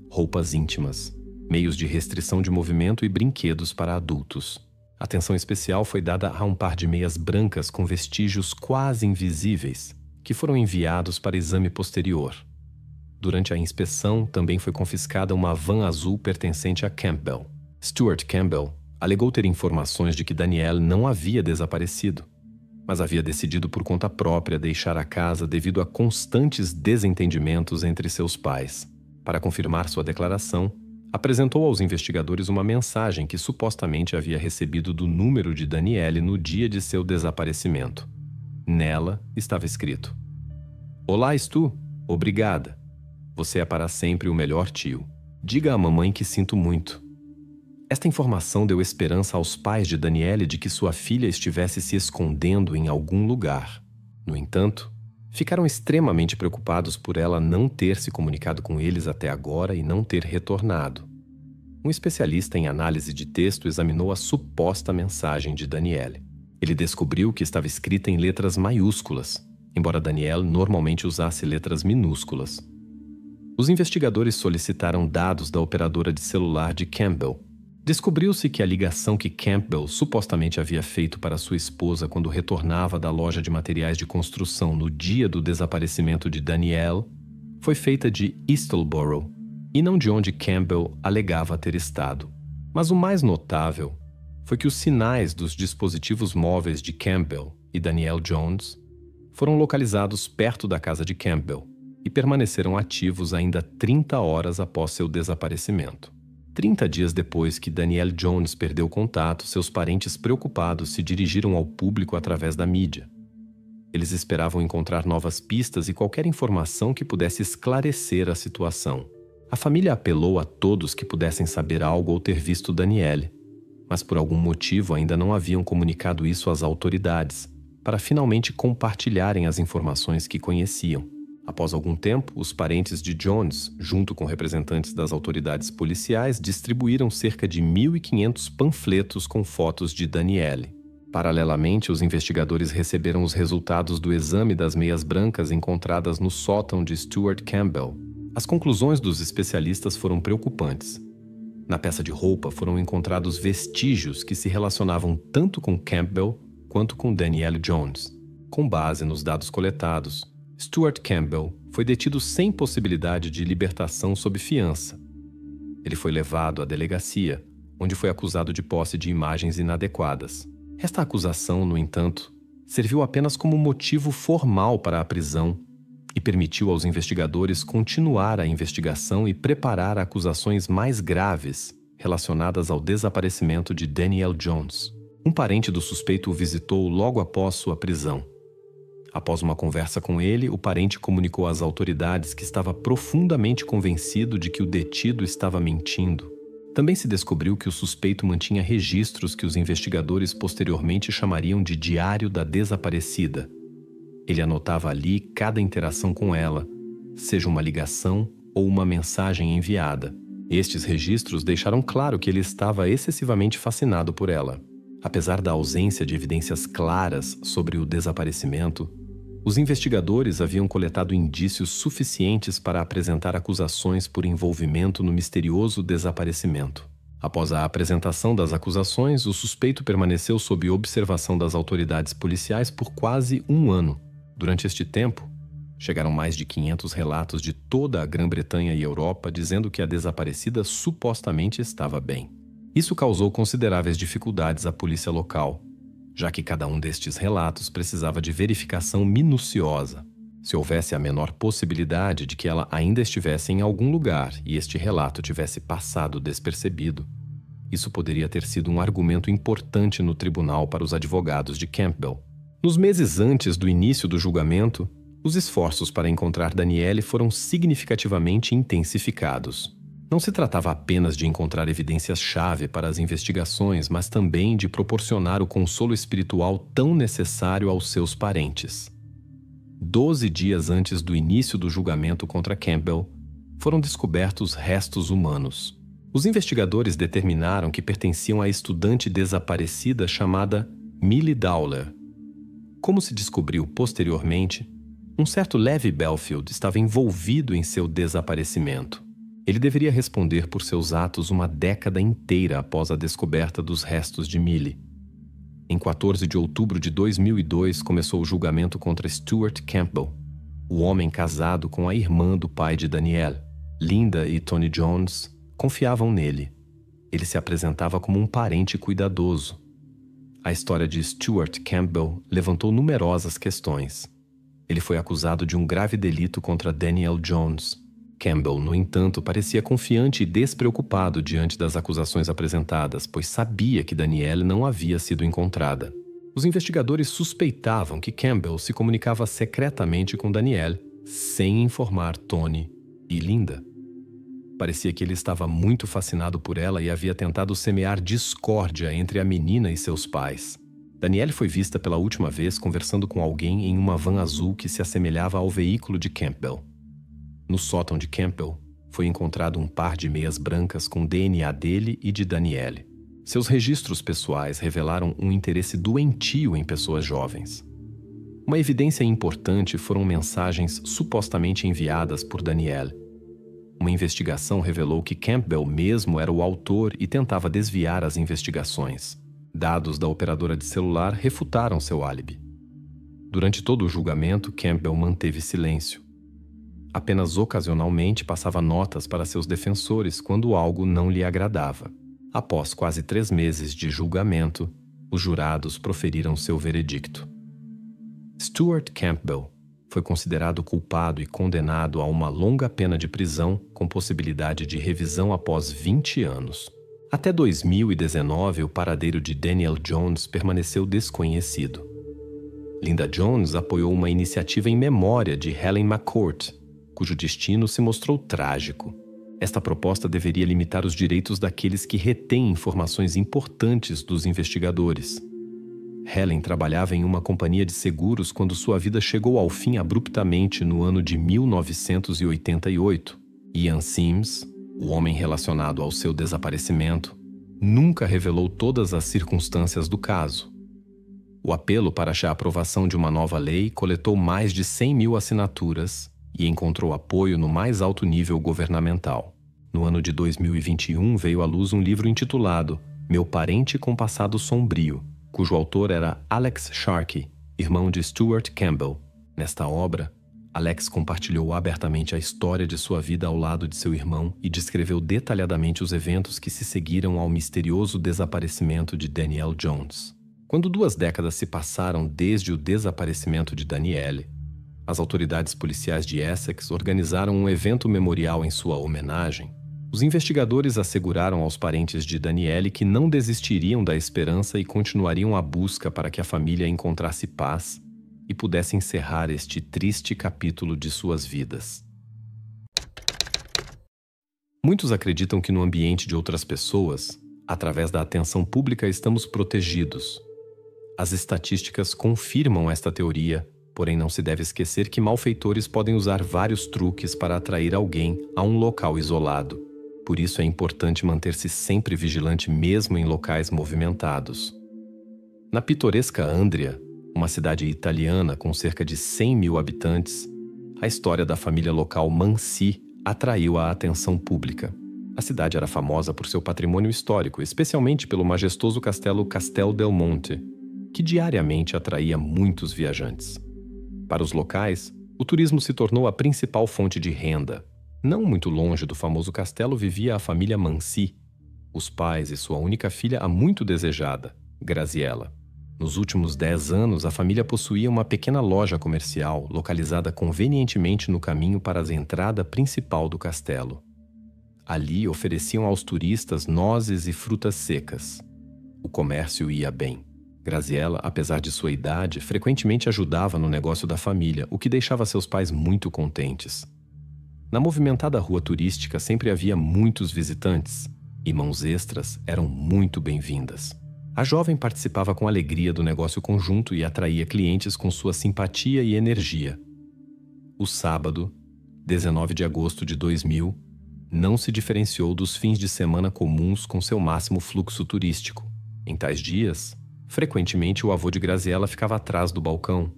Roupas íntimas, meios de restrição de movimento e brinquedos para adultos. Atenção especial foi dada a um par de meias brancas com vestígios quase invisíveis, que foram enviados para exame posterior. Durante a inspeção, também foi confiscada uma van azul pertencente a Campbell. Stuart Campbell alegou ter informações de que Danielle não havia desaparecido, mas havia decidido por conta própria deixar a casa devido a constantes desentendimentos entre seus pais. Para confirmar sua declaração, apresentou aos investigadores uma mensagem que supostamente havia recebido do número de Danielle no dia de seu desaparecimento. Nela estava escrito: "Olá, Stu. Obrigada. Você é para sempre o melhor tio. Diga à mamãe que sinto muito." Esta informação deu esperança aos pais de Danielle de que sua filha estivesse se escondendo em algum lugar. No entanto, Ficaram extremamente preocupados por ela não ter se comunicado com eles até agora e não ter retornado. Um especialista em análise de texto examinou a suposta mensagem de Danielle. Ele descobriu que estava escrita em letras maiúsculas, embora Danielle normalmente usasse letras minúsculas. Os investigadores solicitaram dados da operadora de celular de Campbell. Descobriu-se que a ligação que Campbell supostamente havia feito para sua esposa quando retornava da loja de materiais de construção no dia do desaparecimento de Danielle foi feita de Eastleboro, e não de onde Campbell alegava ter estado. Mas o mais notável foi que os sinais dos dispositivos móveis de Campbell e Danielle Jones foram localizados perto da casa de Campbell e permaneceram ativos ainda 30 horas após seu desaparecimento. 30 dias depois que Danielle Jones perdeu contato, seus parentes preocupados se dirigiram ao público através da mídia. Eles esperavam encontrar novas pistas e qualquer informação que pudesse esclarecer a situação. A família apelou a todos que pudessem saber algo ou ter visto Danielle, mas por algum motivo ainda não haviam comunicado isso às autoridades, para finalmente compartilharem as informações que conheciam. Após algum tempo, os parentes de Jones, junto com representantes das autoridades policiais, distribuíram cerca de 1.500 panfletos com fotos de Danielle. Paralelamente, os investigadores receberam os resultados do exame das meias brancas encontradas no sótão de Stuart Campbell. As conclusões dos especialistas foram preocupantes. Na peça de roupa foram encontrados vestígios que se relacionavam tanto com Campbell quanto com Danielle Jones. Com base nos dados coletados, Stuart Campbell foi detido sem possibilidade de libertação sob fiança. Ele foi levado à delegacia, onde foi acusado de posse de imagens inadequadas. Esta acusação, no entanto, serviu apenas como motivo formal para a prisão e permitiu aos investigadores continuar a investigação e preparar acusações mais graves relacionadas ao desaparecimento de Danielle Jones. Um parente do suspeito o visitou logo após sua prisão. Após uma conversa com ele, o parente comunicou às autoridades que estava profundamente convencido de que o detido estava mentindo. Também se descobriu que o suspeito mantinha registros que os investigadores posteriormente chamariam de Diário da Desaparecida. Ele anotava ali cada interação com ela, seja uma ligação ou uma mensagem enviada. Estes registros deixaram claro que ele estava excessivamente fascinado por ela. Apesar da ausência de evidências claras sobre o desaparecimento, os investigadores haviam coletado indícios suficientes para apresentar acusações por envolvimento no misterioso desaparecimento. Após a apresentação das acusações, o suspeito permaneceu sob observação das autoridades policiais por quase um ano. Durante este tempo, chegaram mais de 500 relatos de toda a Grã-Bretanha e Europa dizendo que a desaparecida supostamente estava bem. Isso causou consideráveis dificuldades à polícia local, já que cada um destes relatos precisava de verificação minuciosa. Se houvesse a menor possibilidade de que ela ainda estivesse em algum lugar e este relato tivesse passado despercebido, isso poderia ter sido um argumento importante no tribunal para os advogados de Campbell. Nos meses antes do início do julgamento, os esforços para encontrar Danielle foram significativamente intensificados. Não se tratava apenas de encontrar evidências-chave para as investigações, mas também de proporcionar o consolo espiritual tão necessário aos seus parentes. 12 dias antes do início do julgamento contra Campbell, foram descobertos restos humanos. Os investigadores determinaram que pertenciam à estudante desaparecida chamada Millie Dowler. Como se descobriu posteriormente, um certo Levi Belfield estava envolvido em seu desaparecimento. Ele deveria responder por seus atos uma década inteira após a descoberta dos restos de Millie. Em 14 de outubro de 2002, começou o julgamento contra Stuart Campbell, o homem casado com a irmã do pai de Danielle. Linda e Tony Jones confiavam nele. Ele se apresentava como um parente cuidadoso. A história de Stuart Campbell levantou numerosas questões. Ele foi acusado de um grave delito contra Danielle Jones. Campbell, no entanto, parecia confiante e despreocupado diante das acusações apresentadas, pois sabia que Danielle não havia sido encontrada. Os investigadores suspeitavam que Campbell se comunicava secretamente com Danielle, sem informar Tony e Linda. Parecia que ele estava muito fascinado por ela e havia tentado semear discórdia entre a menina e seus pais. Danielle foi vista pela última vez conversando com alguém em uma van azul que se assemelhava ao veículo de Campbell. No sótão de Campbell, foi encontrado um par de meias brancas com DNA dele e de Danielle. Seus registros pessoais revelaram um interesse doentio em pessoas jovens. Uma evidência importante foram mensagens supostamente enviadas por Danielle. Uma investigação revelou que Campbell mesmo era o autor e tentava desviar as investigações. Dados da operadora de celular refutaram seu álibi. Durante todo o julgamento, Campbell manteve silêncio. Apenas ocasionalmente passava notas para seus defensores quando algo não lhe agradava. Após quase 3 meses de julgamento, os jurados proferiram seu veredicto. Stuart Campbell foi considerado culpado e condenado a uma longa pena de prisão com possibilidade de revisão após 20 anos. Até 2019, o paradeiro de Danielle Jones permaneceu desconhecido. Linda Jones apoiou uma iniciativa em memória de Helen McCourt, cujo destino se mostrou trágico. Esta proposta deveria limitar os direitos daqueles que retêm informações importantes dos investigadores. Helen trabalhava em uma companhia de seguros quando sua vida chegou ao fim abruptamente no ano de 1988. Ian Sims, o homem relacionado ao seu desaparecimento, nunca revelou todas as circunstâncias do caso. O apelo para a aprovação de uma nova lei coletou mais de 100.000 assinaturas e encontrou apoio no mais alto nível governamental. No ano de 2021 veio à luz um livro intitulado Meu Parente com Passado Sombrio, cujo autor era Alex Sharkey, irmão de Stuart Campbell. Nesta obra, Alex compartilhou abertamente a história de sua vida ao lado de seu irmão e descreveu detalhadamente os eventos que se seguiram ao misterioso desaparecimento de Danielle Jones. Quando 2 décadas se passaram desde o desaparecimento de Danielle, as autoridades policiais de Essex organizaram um evento memorial em sua homenagem. Os investigadores asseguraram aos parentes de Danielle que não desistiriam da esperança e continuariam a busca para que a família encontrasse paz e pudesse encerrar este triste capítulo de suas vidas. Muitos acreditam que no ambiente de outras pessoas, através da atenção pública, estamos protegidos. As estatísticas confirmam esta teoria, porém não se deve esquecer que malfeitores podem usar vários truques para atrair alguém a um local isolado. Por isso é importante manter-se sempre vigilante mesmo em locais movimentados. Na pitoresca Andria, uma cidade italiana com cerca de 100.000 habitantes, a história da família local Mansi atraiu a atenção pública. A cidade era famosa por seu patrimônio histórico, especialmente pelo majestoso castelo Castel del Monte, que diariamente atraía muitos viajantes. Para os locais, o turismo se tornou a principal fonte de renda. Não muito longe do famoso castelo vivia a família Mansi, os pais e sua única filha, a muito desejada, Graziella. Nos últimos 10 anos, a família possuía uma pequena loja comercial localizada convenientemente no caminho para a entrada principal do castelo. Ali ofereciam aos turistas nozes e frutas secas. O comércio ia bem. Graziella, apesar de sua idade, frequentemente ajudava no negócio da família, o que deixava seus pais muito contentes. Na movimentada rua turística sempre havia muitos visitantes, e mãos extras eram muito bem-vindas. A jovem participava com alegria do negócio conjunto e atraía clientes com sua simpatia e energia. O sábado, 19 de agosto de 2000, não se diferenciou dos fins de semana comuns com seu máximo fluxo turístico. Em tais dias, frequentemente o avô de Graziella ficava atrás do balcão.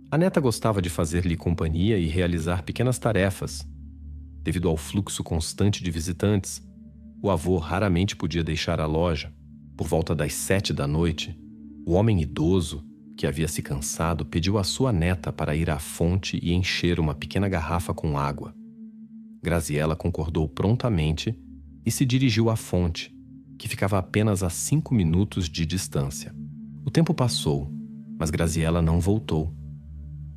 A neta gostava de fazer-lhe companhia e realizar pequenas tarefas. Devido ao fluxo constante de visitantes, o avô raramente podia deixar a loja. Por volta das 7 da noite, o homem idoso, que havia se cansado, pediu à sua neta para ir à fonte e encher uma pequena garrafa com água. Graziella concordou prontamente e se dirigiu à fonte, que ficava apenas a 5 minutos de distância. O tempo passou, mas Graziella não voltou.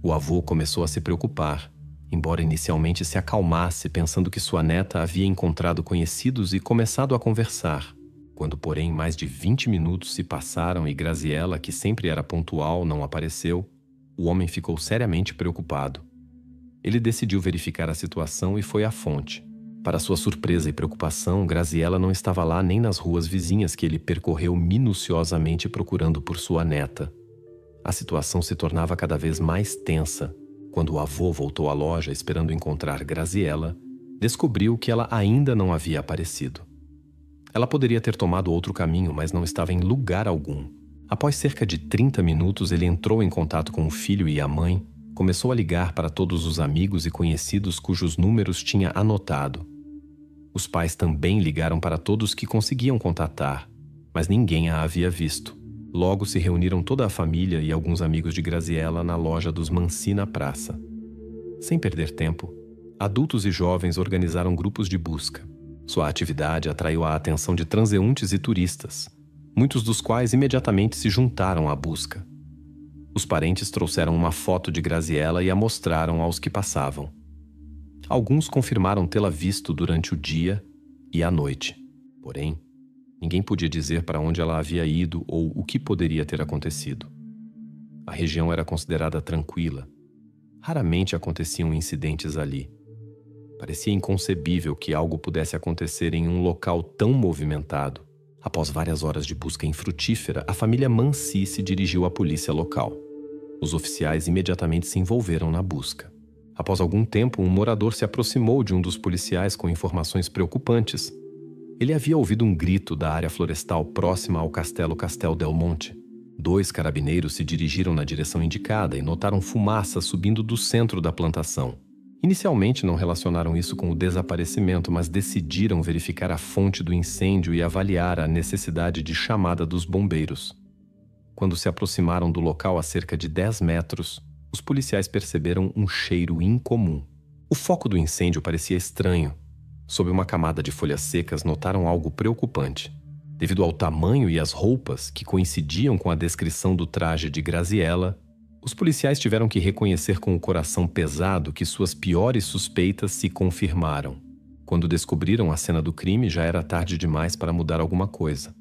O avô começou a se preocupar, embora inicialmente se acalmasse pensando que sua neta havia encontrado conhecidos e começado a conversar. Quando, porém, mais de 20 minutos se passaram e Graziella, que sempre era pontual, não apareceu, o homem ficou seriamente preocupado. Ele decidiu verificar a situação e foi à fonte. Para sua surpresa e preocupação, Graziella não estava lá nem nas ruas vizinhas que ele percorreu minuciosamente procurando por sua neta. A situação se tornava cada vez mais tensa. Quando o avô voltou à loja esperando encontrar Graziella, descobriu que ela ainda não havia aparecido. Ela poderia ter tomado outro caminho, mas não estava em lugar algum. Após cerca de 30 minutos, ele entrou em contato com o filho e a mãe, começou a ligar para todos os amigos e conhecidos cujos números tinha anotado. Os pais também ligaram para todos que conseguiam contatar, mas ninguém a havia visto. Logo se reuniram toda a família e alguns amigos de Graziella na loja dos Mansi na praça. Sem perder tempo, adultos e jovens organizaram grupos de busca. Sua atividade atraiu a atenção de transeuntes e turistas, muitos dos quais imediatamente se juntaram à busca. Os parentes trouxeram uma foto de Graziella e a mostraram aos que passavam. Alguns confirmaram tê-la visto durante o dia e a noite. Porém, ninguém podia dizer para onde ela havia ido ou o que poderia ter acontecido. A região era considerada tranquila. Raramente aconteciam incidentes ali. Parecia inconcebível que algo pudesse acontecer em um local tão movimentado. Após várias horas de busca infrutífera, a família Mansi se dirigiu à polícia local. Os oficiais imediatamente se envolveram na busca. Após algum tempo, um morador se aproximou de um dos policiais com informações preocupantes. Ele havia ouvido um grito da área florestal próxima ao Castelo Castel del Monte. 2 carabineiros se dirigiram na direção indicada e notaram fumaça subindo do centro da plantação. Inicialmente não relacionaram isso com o desaparecimento, mas decidiram verificar a fonte do incêndio e avaliar a necessidade de chamada dos bombeiros. Quando se aproximaram do local a cerca de 10 metros, os policiais perceberam um cheiro incomum. O foco do incêndio parecia estranho. Sob uma camada de folhas secas, notaram algo preocupante. Devido ao tamanho e às roupas, que coincidiam com a descrição do traje de Graziella, os policiais tiveram que reconhecer com o coração pesado que suas piores suspeitas se confirmaram. Quando descobriram a cena do crime, já era tarde demais para mudar alguma coisa.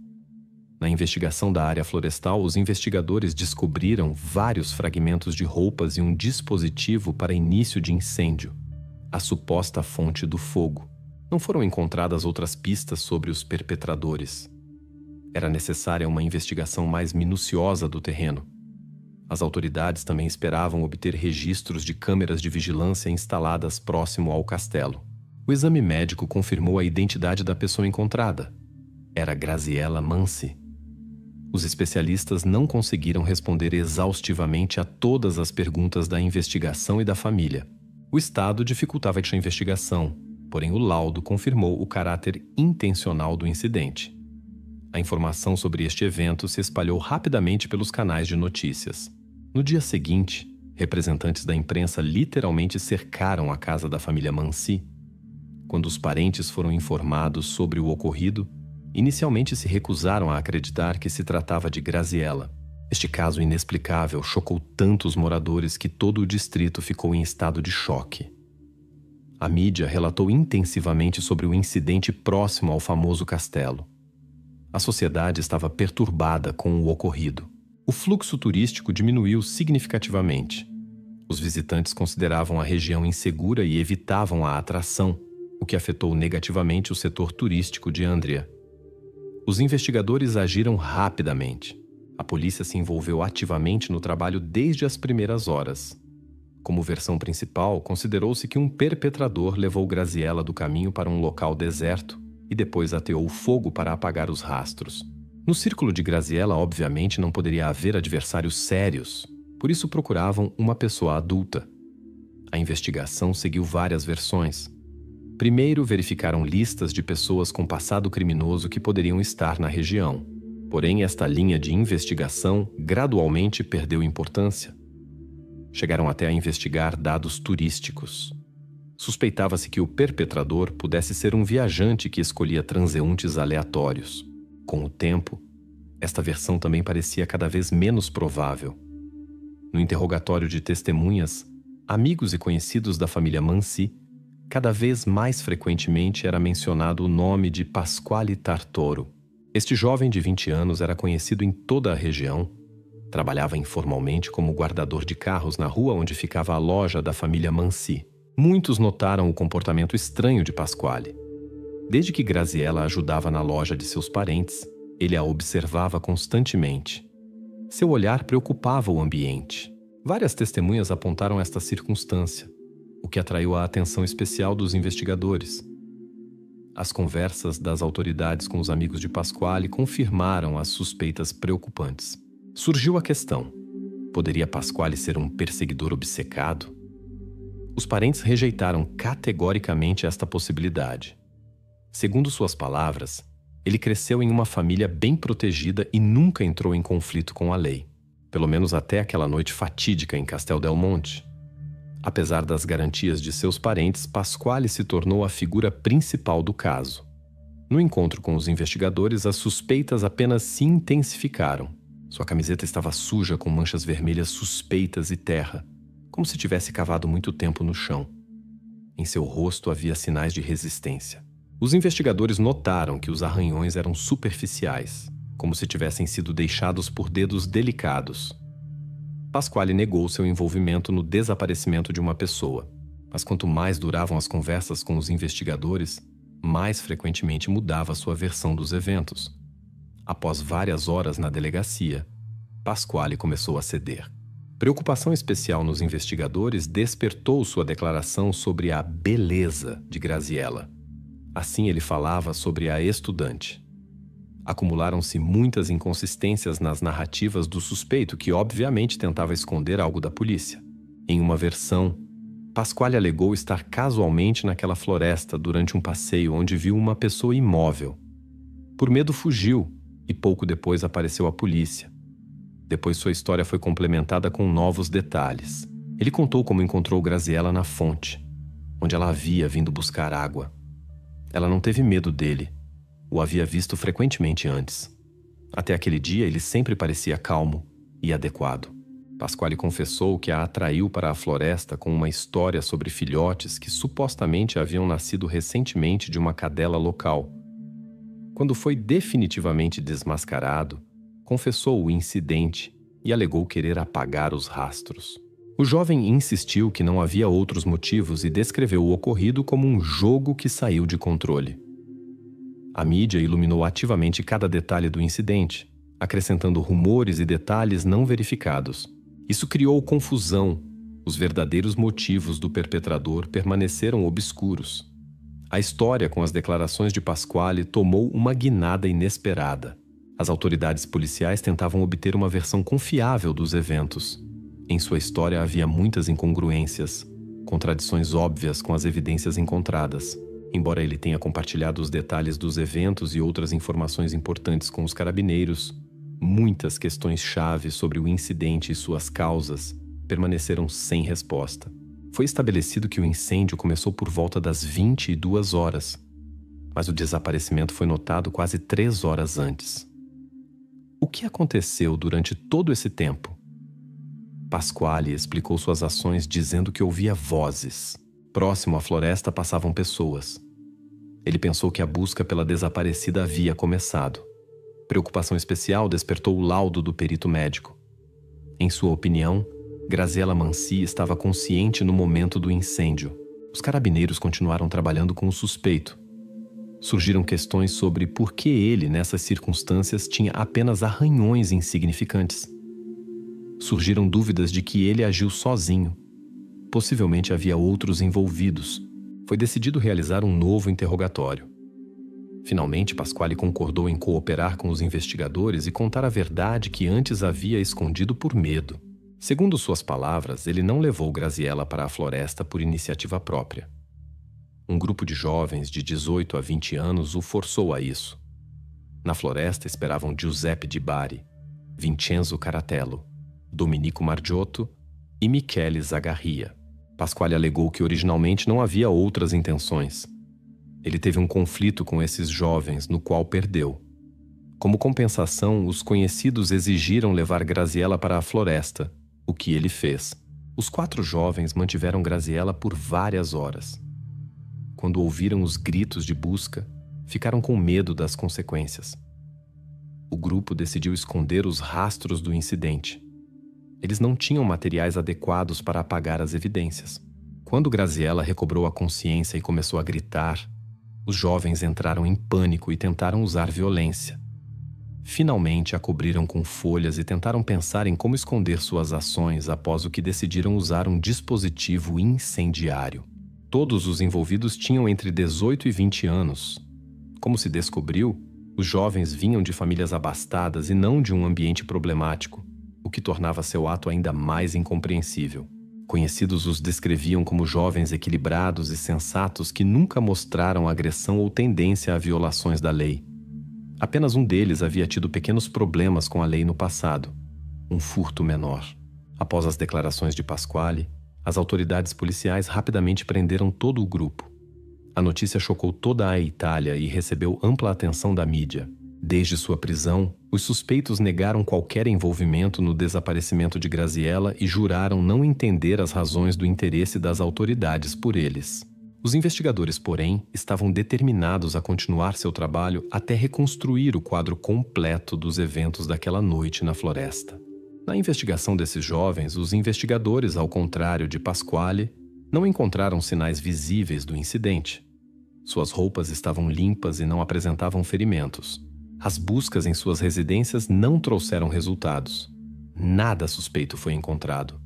Na investigação da área florestal, os investigadores descobriram vários fragmentos de roupas e um dispositivo para início de incêndio, a suposta fonte do fogo. Não foram encontradas outras pistas sobre os perpetradores. Era necessária uma investigação mais minuciosa do terreno. As autoridades também esperavam obter registros de câmeras de vigilância instaladas próximo ao castelo. O exame médico confirmou a identidade da pessoa encontrada. Era Graziella Mansi. Os especialistas não conseguiram responder exaustivamente a todas as perguntas da investigação e da família. O estado dificultava a investigação, porém o laudo confirmou o caráter intencional do incidente. A informação sobre este evento se espalhou rapidamente pelos canais de notícias. No dia seguinte, representantes da imprensa literalmente cercaram a casa da família Mansi. Quando os parentes foram informados sobre o ocorrido, inicialmente se recusaram a acreditar que se tratava de Graziella. Este caso inexplicável chocou tantos moradores que todo o distrito ficou em estado de choque. A mídia relatou intensivamente sobre o incidente próximo ao famoso castelo. A sociedade estava perturbada com o ocorrido. O fluxo turístico diminuiu significativamente. Os visitantes consideravam a região insegura e evitavam a atração, o que afetou negativamente o setor turístico de Andria. Os investigadores agiram rapidamente. A polícia se envolveu ativamente no trabalho desde as primeiras horas. Como versão principal, considerou-se que um perpetrador levou Graziella do caminho para um local deserto e depois ateou fogo para apagar os rastros. No círculo de Graziella, obviamente, não poderia haver adversários sérios, por isso procuravam uma pessoa adulta. A investigação seguiu várias versões. Primeiro, verificaram listas de pessoas com passado criminoso que poderiam estar na região. Porém, esta linha de investigação gradualmente perdeu importância. Chegaram até a investigar dados turísticos. Suspeitava-se que o perpetrador pudesse ser um viajante que escolhia transeuntes aleatórios. Com o tempo, esta versão também parecia cada vez menos provável. No interrogatório de testemunhas, amigos e conhecidos da família Mansi, cada vez mais frequentemente era mencionado o nome de Pasquale Tartoro. Este jovem de 20 anos era conhecido em toda a região, trabalhava informalmente como guardador de carros na rua onde ficava a loja da família Mansi. Muitos notaram o comportamento estranho de Pasquale. Desde que Graziella ajudava na loja de seus parentes, ele a observava constantemente. Seu olhar preocupava o ambiente. Várias testemunhas apontaram esta circunstância, o que atraiu a atenção especial dos investigadores. As conversas das autoridades com os amigos de Pasquale confirmaram as suspeitas preocupantes. Surgiu a questão: poderia Pasquale ser um perseguidor obcecado? Os parentes rejeitaram categoricamente esta possibilidade. Segundo suas palavras, ele cresceu em uma família bem protegida e nunca entrou em conflito com a lei, pelo menos até aquela noite fatídica em Castel del Monte. Apesar das garantias de seus parentes, Pasquale se tornou a figura principal do caso. No encontro com os investigadores, as suspeitas apenas se intensificaram. Sua camiseta estava suja com manchas vermelhas suspeitas e terra, como se tivesse cavado muito tempo no chão. Em seu rosto havia sinais de resistência. Os investigadores notaram que os arranhões eram superficiais, como se tivessem sido deixados por dedos delicados. Pasquale negou seu envolvimento no desaparecimento de uma pessoa, mas quanto mais duravam as conversas com os investigadores, mais frequentemente mudava sua versão dos eventos. Após várias horas na delegacia, Pasquale começou a ceder. Preocupação especial nos investigadores despertou sua declaração sobre a beleza de Graziella. Assim ele falava sobre a estudante. Acumularam-se muitas inconsistências nas narrativas do suspeito, que obviamente tentava esconder algo da polícia. Em uma versão, Pasquale alegou estar casualmente naquela floresta durante um passeio onde viu uma pessoa imóvel. Por medo fugiu e pouco depois apareceu a polícia. Depois sua história foi complementada com novos detalhes. Ele contou como encontrou Graziella na fonte, onde ela havia vindo buscar água. Ela não teve medo dele. O havia visto frequentemente antes. Até aquele dia, ele sempre parecia calmo e adequado. Pasquale confessou que a atraiu para a floresta com uma história sobre filhotes que supostamente haviam nascido recentemente de uma cadela local. Quando foi definitivamente desmascarado, confessou o incidente e alegou querer apagar os rastros. O jovem insistiu que não havia outros motivos e descreveu o ocorrido como um jogo que saiu de controle. A mídia iluminou ativamente cada detalhe do incidente, acrescentando rumores e detalhes não verificados. Isso criou confusão. Os verdadeiros motivos do perpetrador permaneceram obscuros. A história com as declarações de Pasquale tomou uma guinada inesperada. As autoridades policiais tentavam obter uma versão confiável dos eventos. Em sua história havia muitas incongruências, contradições óbvias com as evidências encontradas. Embora ele tenha compartilhado os detalhes dos eventos e outras informações importantes com os carabineiros, muitas questões-chave sobre o incidente e suas causas permaneceram sem resposta. Foi estabelecido que o incêndio começou por volta das 22 horas, mas o desaparecimento foi notado quase 3 horas antes. O que aconteceu durante todo esse tempo? Pasquale explicou suas ações dizendo que ouvia vozes. Próximo à floresta passavam pessoas. Ele pensou que a busca pela desaparecida havia começado. Preocupação especial despertou o laudo do perito médico. Em sua opinião, Graziella Mansi estava consciente no momento do incêndio. Os carabineiros continuaram trabalhando com o suspeito. Surgiram questões sobre por que ele, nessas circunstâncias, tinha apenas arranhões insignificantes. Surgiram dúvidas de que ele agiu sozinho. Possivelmente havia outros envolvidos. Foi decidido realizar um novo interrogatório. Finalmente, Pasquale concordou em cooperar com os investigadores e contar a verdade que antes havia escondido por medo. Segundo suas palavras, ele não levou Graziella para a floresta por iniciativa própria. Um grupo de jovens de 18 a 20 anos o forçou a isso. Na floresta esperavam Giuseppe Di Bari, Vincenzo Caratello, Domenico Margiotto e Michele Zagarria. Pasquale alegou que originalmente não havia outras intenções. Ele teve um conflito com esses jovens, no qual perdeu. Como compensação, os conhecidos exigiram levar Graziella para a floresta, o que ele fez. Os 4 jovens mantiveram Graziella por várias horas. Quando ouviram os gritos de busca, ficaram com medo das consequências. O grupo decidiu esconder os rastros do incidente. Eles não tinham materiais adequados para apagar as evidências. Quando Graziella recobrou a consciência e começou a gritar, os jovens entraram em pânico e tentaram usar violência. Finalmente a cobriram com folhas e tentaram pensar em como esconder suas ações após o que decidiram usar um dispositivo incendiário. Todos os envolvidos tinham entre 18 e 20 anos. Como se descobriu, os jovens vinham de famílias abastadas e não de um ambiente problemático, o que tornava seu ato ainda mais incompreensível. Conhecidos os descreviam como jovens equilibrados e sensatos que nunca mostraram agressão ou tendência a violações da lei. Apenas um deles havia tido pequenos problemas com a lei no passado, um furto menor. Após as declarações de Pasquale, as autoridades policiais rapidamente prenderam todo o grupo. A notícia chocou toda a Itália e recebeu ampla atenção da mídia. Desde sua prisão, os suspeitos negaram qualquer envolvimento no desaparecimento de Graziella e juraram não entender as razões do interesse das autoridades por eles. Os investigadores, porém, estavam determinados a continuar seu trabalho até reconstruir o quadro completo dos eventos daquela noite na floresta. Na investigação desses jovens, os investigadores, ao contrário de Pasquale, não encontraram sinais visíveis do incidente. Suas roupas estavam limpas e não apresentavam ferimentos. As buscas em suas residências não trouxeram resultados. Nada suspeito foi encontrado.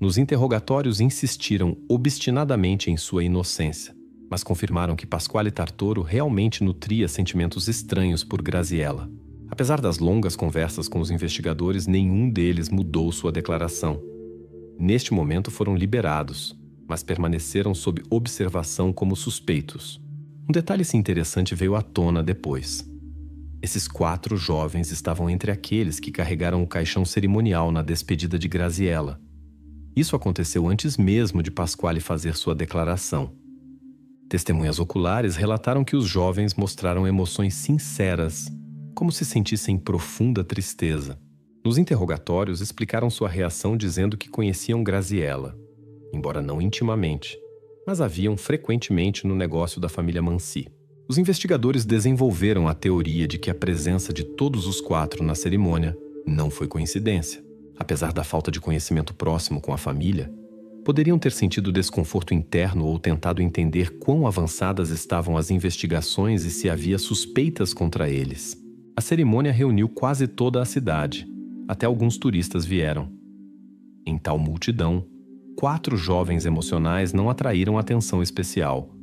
Nos interrogatórios insistiram obstinadamente em sua inocência, mas confirmaram que Pasquale Tartoro realmente nutria sentimentos estranhos por Graziella. Apesar das longas conversas com os investigadores, nenhum deles mudou sua declaração. Neste momento foram liberados, mas permaneceram sob observação como suspeitos. Um detalhe interessante veio à tona depois. Esses 4 jovens estavam entre aqueles que carregaram o caixão cerimonial na despedida de Graziella. Isso aconteceu antes mesmo de Pasquale fazer sua declaração. Testemunhas oculares relataram que os jovens mostraram emoções sinceras, como se sentissem profunda tristeza. Nos interrogatórios, explicaram sua reação dizendo que conheciam Graziella, embora não intimamente, mas a viam frequentemente no negócio da família Mansi. Os investigadores desenvolveram a teoria de que a presença de todos os 4 na cerimônia não foi coincidência. Apesar da falta de conhecimento próximo com a família, poderiam ter sentido desconforto interno ou tentado entender quão avançadas estavam as investigações e se havia suspeitas contra eles. A cerimônia reuniu quase toda a cidade. Até alguns turistas vieram. Em tal multidão, 4 jovens emocionais não atraíram atenção especial.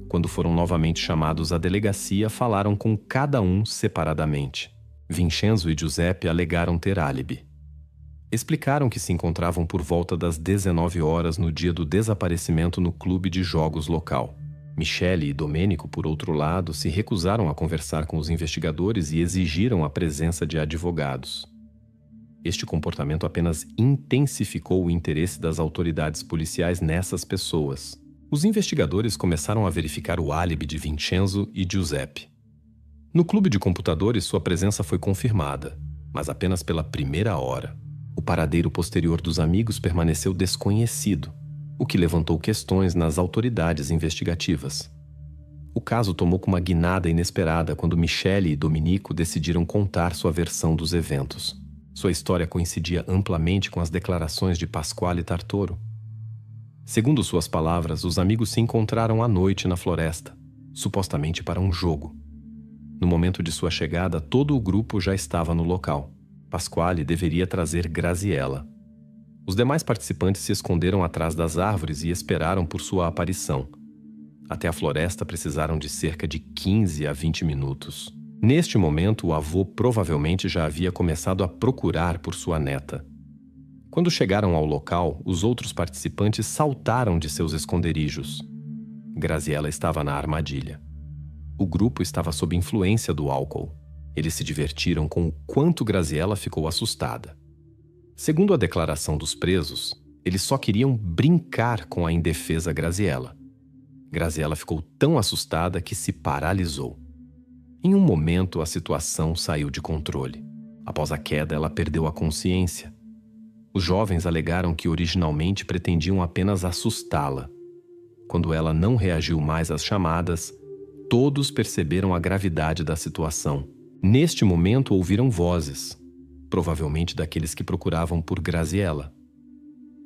Quando foram novamente chamados à delegacia, falaram com cada um separadamente. Vincenzo e Giuseppe alegaram ter álibi. Explicaram que se encontravam por volta das 19 horas no dia do desaparecimento no clube de jogos local. Michele e Domenico, por outro lado, se recusaram a conversar com os investigadores e exigiram a presença de advogados. Este comportamento apenas intensificou o interesse das autoridades policiais nessas pessoas. Os investigadores começaram a verificar o álibi de Vincenzo e Giuseppe. No clube de computadores, sua presença foi confirmada, mas apenas pela primeira hora. O paradeiro posterior dos amigos permaneceu desconhecido, o que levantou questões nas autoridades investigativas. O caso tomou uma guinada inesperada quando Michele e Domenico decidiram contar sua versão dos eventos. Sua história coincidia amplamente com as declarações de Pasquale Tartoro. Segundo suas palavras, os amigos se encontraram à noite na floresta, supostamente para um jogo. No momento de sua chegada, todo o grupo já estava no local. Pasquale deveria trazer Graziella. Os demais participantes se esconderam atrás das árvores e esperaram por sua aparição. Até a floresta precisaram de cerca de 15 a 20 minutos. Neste momento, o avô provavelmente já havia começado a procurar por sua neta. Quando chegaram ao local, os outros participantes saltaram de seus esconderijos. Graziella estava na armadilha. O grupo estava sob influência do álcool. Eles se divertiram com o quanto Graziella ficou assustada. Segundo a declaração dos presos, eles só queriam brincar com a indefesa Graziella. Graziella ficou tão assustada que se paralisou. Em um momento, a situação saiu de controle. Após a queda, ela perdeu a consciência. Os jovens alegaram que originalmente pretendiam apenas assustá-la. Quando ela não reagiu mais às chamadas, todos perceberam a gravidade da situação. Neste momento, ouviram vozes, provavelmente daqueles que procuravam por Graziella.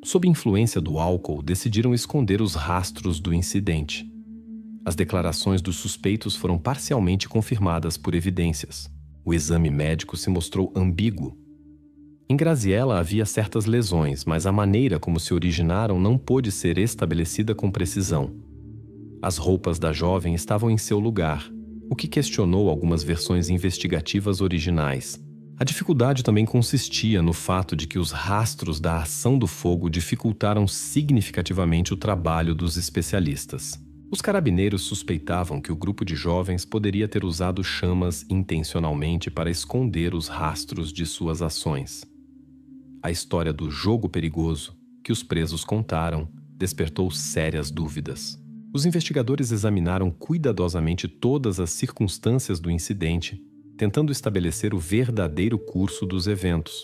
Sob influência do álcool, decidiram esconder os rastros do incidente. As declarações dos suspeitos foram parcialmente confirmadas por evidências. O exame médico se mostrou ambíguo. Em Graziella havia certas lesões, mas a maneira como se originaram não pôde ser estabelecida com precisão. As roupas da jovem estavam em seu lugar, o que questionou algumas versões investigativas originais. A dificuldade também consistia no fato de que os rastros da ação do fogo dificultaram significativamente o trabalho dos especialistas. Os carabineiros suspeitavam que o grupo de jovens poderia ter usado chamas intencionalmente para esconder os rastros de suas ações. A história do jogo perigoso que os presos contaram despertou sérias dúvidas. Os investigadores examinaram cuidadosamente todas as circunstâncias do incidente, tentando estabelecer o verdadeiro curso dos eventos.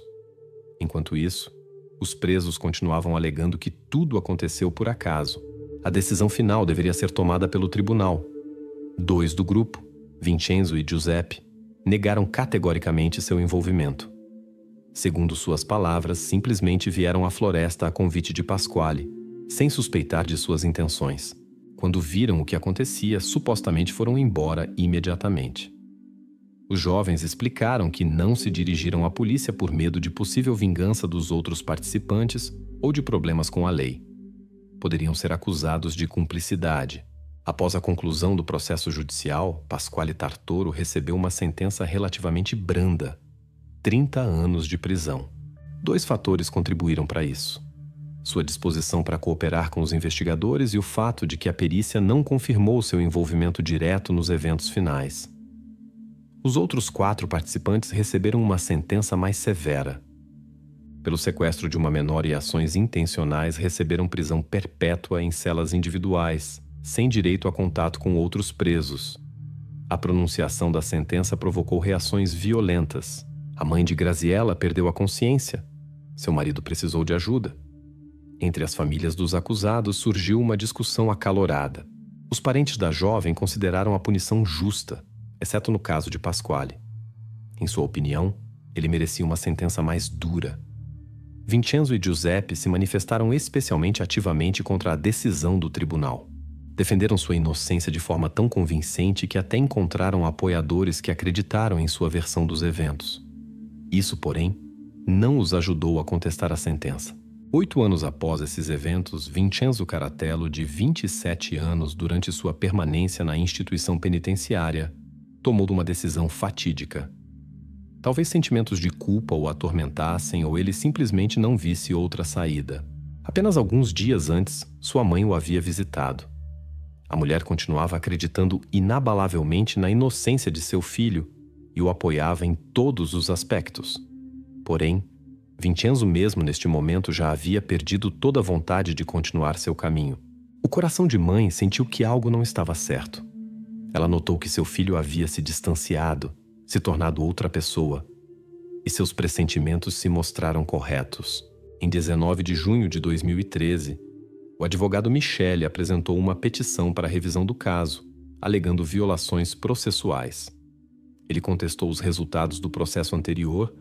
Enquanto isso, os presos continuavam alegando que tudo aconteceu por acaso. A decisão final deveria ser tomada pelo tribunal. 2 do grupo, Vincenzo e Giuseppe, negaram categoricamente seu envolvimento. Segundo suas palavras, simplesmente vieram à floresta a convite de Pasquale, sem suspeitar de suas intenções. Quando viram o que acontecia, supostamente foram embora imediatamente. Os jovens explicaram que não se dirigiram à polícia por medo de possível vingança dos outros participantes ou de problemas com a lei. Poderiam ser acusados de cumplicidade. Após a conclusão do processo judicial, Pasquale Tartoro recebeu uma sentença relativamente branda: 30 anos de prisão. 2 fatores contribuíram para isso: sua disposição para cooperar com os investigadores e o fato de que a perícia não confirmou seu envolvimento direto nos eventos finais. Os outros 4 participantes receberam uma sentença mais severa. Pelo sequestro de uma menor e ações intencionais, receberam prisão perpétua em celas individuais, sem direito a contato com outros presos. A pronunciação da sentença provocou reações violentas. A mãe de Graziella perdeu a consciência. Seu marido precisou de ajuda. Entre as famílias dos acusados surgiu uma discussão acalorada. Os parentes da jovem consideraram a punição justa, exceto no caso de Pasquale. Em sua opinião, ele merecia uma sentença mais dura. Vincenzo e Giuseppe se manifestaram especialmente ativamente contra a decisão do tribunal. Defenderam sua inocência de forma tão convincente que até encontraram apoiadores que acreditaram em sua versão dos eventos. Isso, porém, não os ajudou a contestar a sentença. 8 anos após esses eventos, Vincenzo Caratello, de 27 anos, durante sua permanência na instituição penitenciária, tomou uma decisão fatídica. Talvez sentimentos de culpa o atormentassem ou ele simplesmente não visse outra saída. Apenas alguns dias antes, sua mãe o havia visitado. A mulher continuava acreditando inabalavelmente na inocência de seu filho e o apoiava em todos os aspectos. Porém, Vincenzo mesmo neste momento já havia perdido toda a vontade de continuar seu caminho. O coração de mãe sentiu que algo não estava certo. Ela notou que seu filho havia se distanciado, se tornado outra pessoa, e seus pressentimentos se mostraram corretos. Em 19 de junho de 2013, o advogado Michele apresentou uma petição para a revisão do caso, alegando violações processuais. Ele contestou os resultados do processo anterior,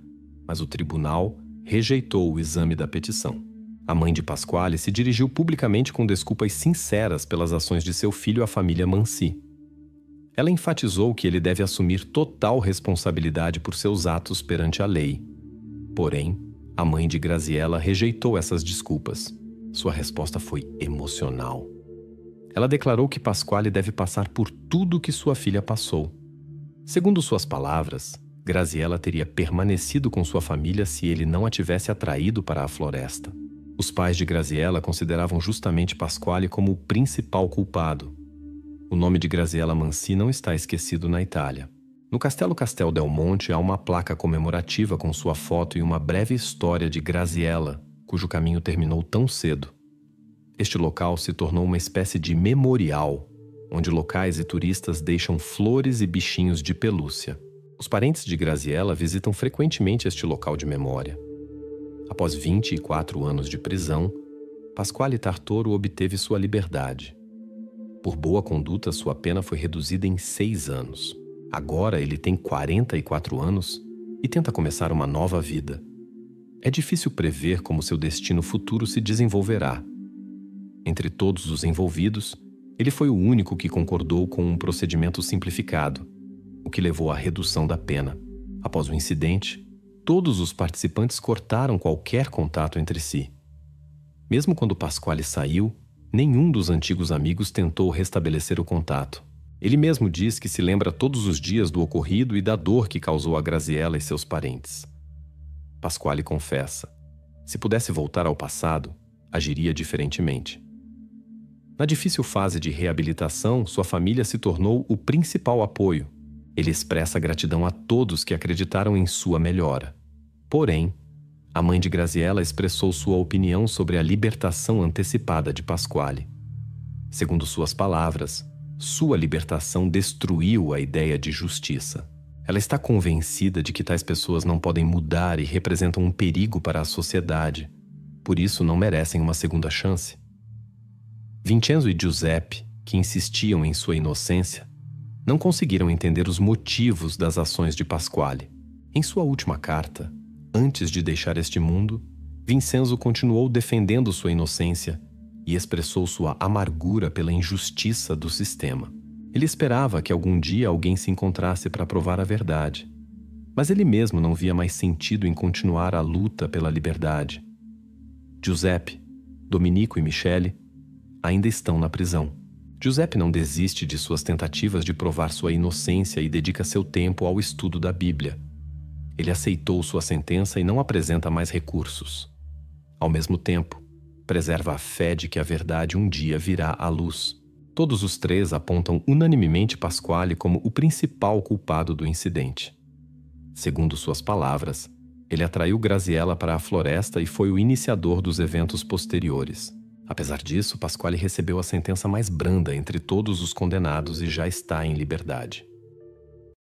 mas o tribunal rejeitou o exame da petição. A mãe de Pasquale se dirigiu publicamente com desculpas sinceras pelas ações de seu filho à família Mansi. Ela enfatizou que ele deve assumir total responsabilidade por seus atos perante a lei. Porém, a mãe de Graziella rejeitou essas desculpas. Sua resposta foi emocional. Ela declarou que Pasquale deve passar por tudo que sua filha passou. Segundo suas palavras, Graziella teria permanecido com sua família se ele não a tivesse atraído para a floresta. Os pais de Graziella consideravam justamente Pasquale como o principal culpado. O nome de Graziella Mansi não está esquecido na Itália. No Castelo Castel del Monte há uma placa comemorativa com sua foto e uma breve história de Graziella, cujo caminho terminou tão cedo. Este local se tornou uma espécie de memorial, onde locais e turistas deixam flores e bichinhos de pelúcia. Os parentes de Graziella visitam frequentemente este local de memória. Após 24 anos de prisão, Pasquale Tartoro obteve sua liberdade. Por boa conduta, sua pena foi reduzida em 6 anos. Agora ele tem 44 anos e tenta começar uma nova vida. É difícil prever como seu destino futuro se desenvolverá. Entre todos os envolvidos, ele foi o único que concordou com um procedimento simplificado, o que levou à redução da pena. Após o incidente, todos os participantes cortaram qualquer contato entre si. Mesmo quando Pasquale saiu, nenhum dos antigos amigos tentou restabelecer o contato. Ele mesmo diz que se lembra todos os dias do ocorrido e da dor que causou a Graziella e seus parentes. Pasquale confessa: se pudesse voltar ao passado, agiria diferentemente. Na difícil fase de reabilitação, sua família se tornou o principal apoio. Ele expressa gratidão a todos que acreditaram em sua melhora. Porém, a mãe de Graziella expressou sua opinião sobre a libertação antecipada de Pasquale. Segundo suas palavras, sua libertação destruiu a ideia de justiça. Ela está convencida de que tais pessoas não podem mudar e representam um perigo para a sociedade. Por isso, não merecem uma segunda chance. Vincenzo e Giuseppe, que insistiam em sua inocência, não conseguiram entender os motivos das ações de Pasquale. Em sua última carta, antes de deixar este mundo, Vincenzo continuou defendendo sua inocência e expressou sua amargura pela injustiça do sistema. Ele esperava que algum dia alguém se encontrasse para provar a verdade, mas ele mesmo não via mais sentido em continuar a luta pela liberdade. Giuseppe, Domenico e Michele ainda estão na prisão. Giuseppe não desiste de suas tentativas de provar sua inocência e dedica seu tempo ao estudo da Bíblia. Ele aceitou sua sentença e não apresenta mais recursos. Ao mesmo tempo, preserva a fé de que a verdade um dia virá à luz. Todos os três apontam unanimemente Pasquale como o principal culpado do incidente. Segundo suas palavras, ele atraiu Graziella para a floresta e foi o iniciador dos eventos posteriores. Apesar disso, Pasquale recebeu a sentença mais branda entre todos os condenados e já está em liberdade.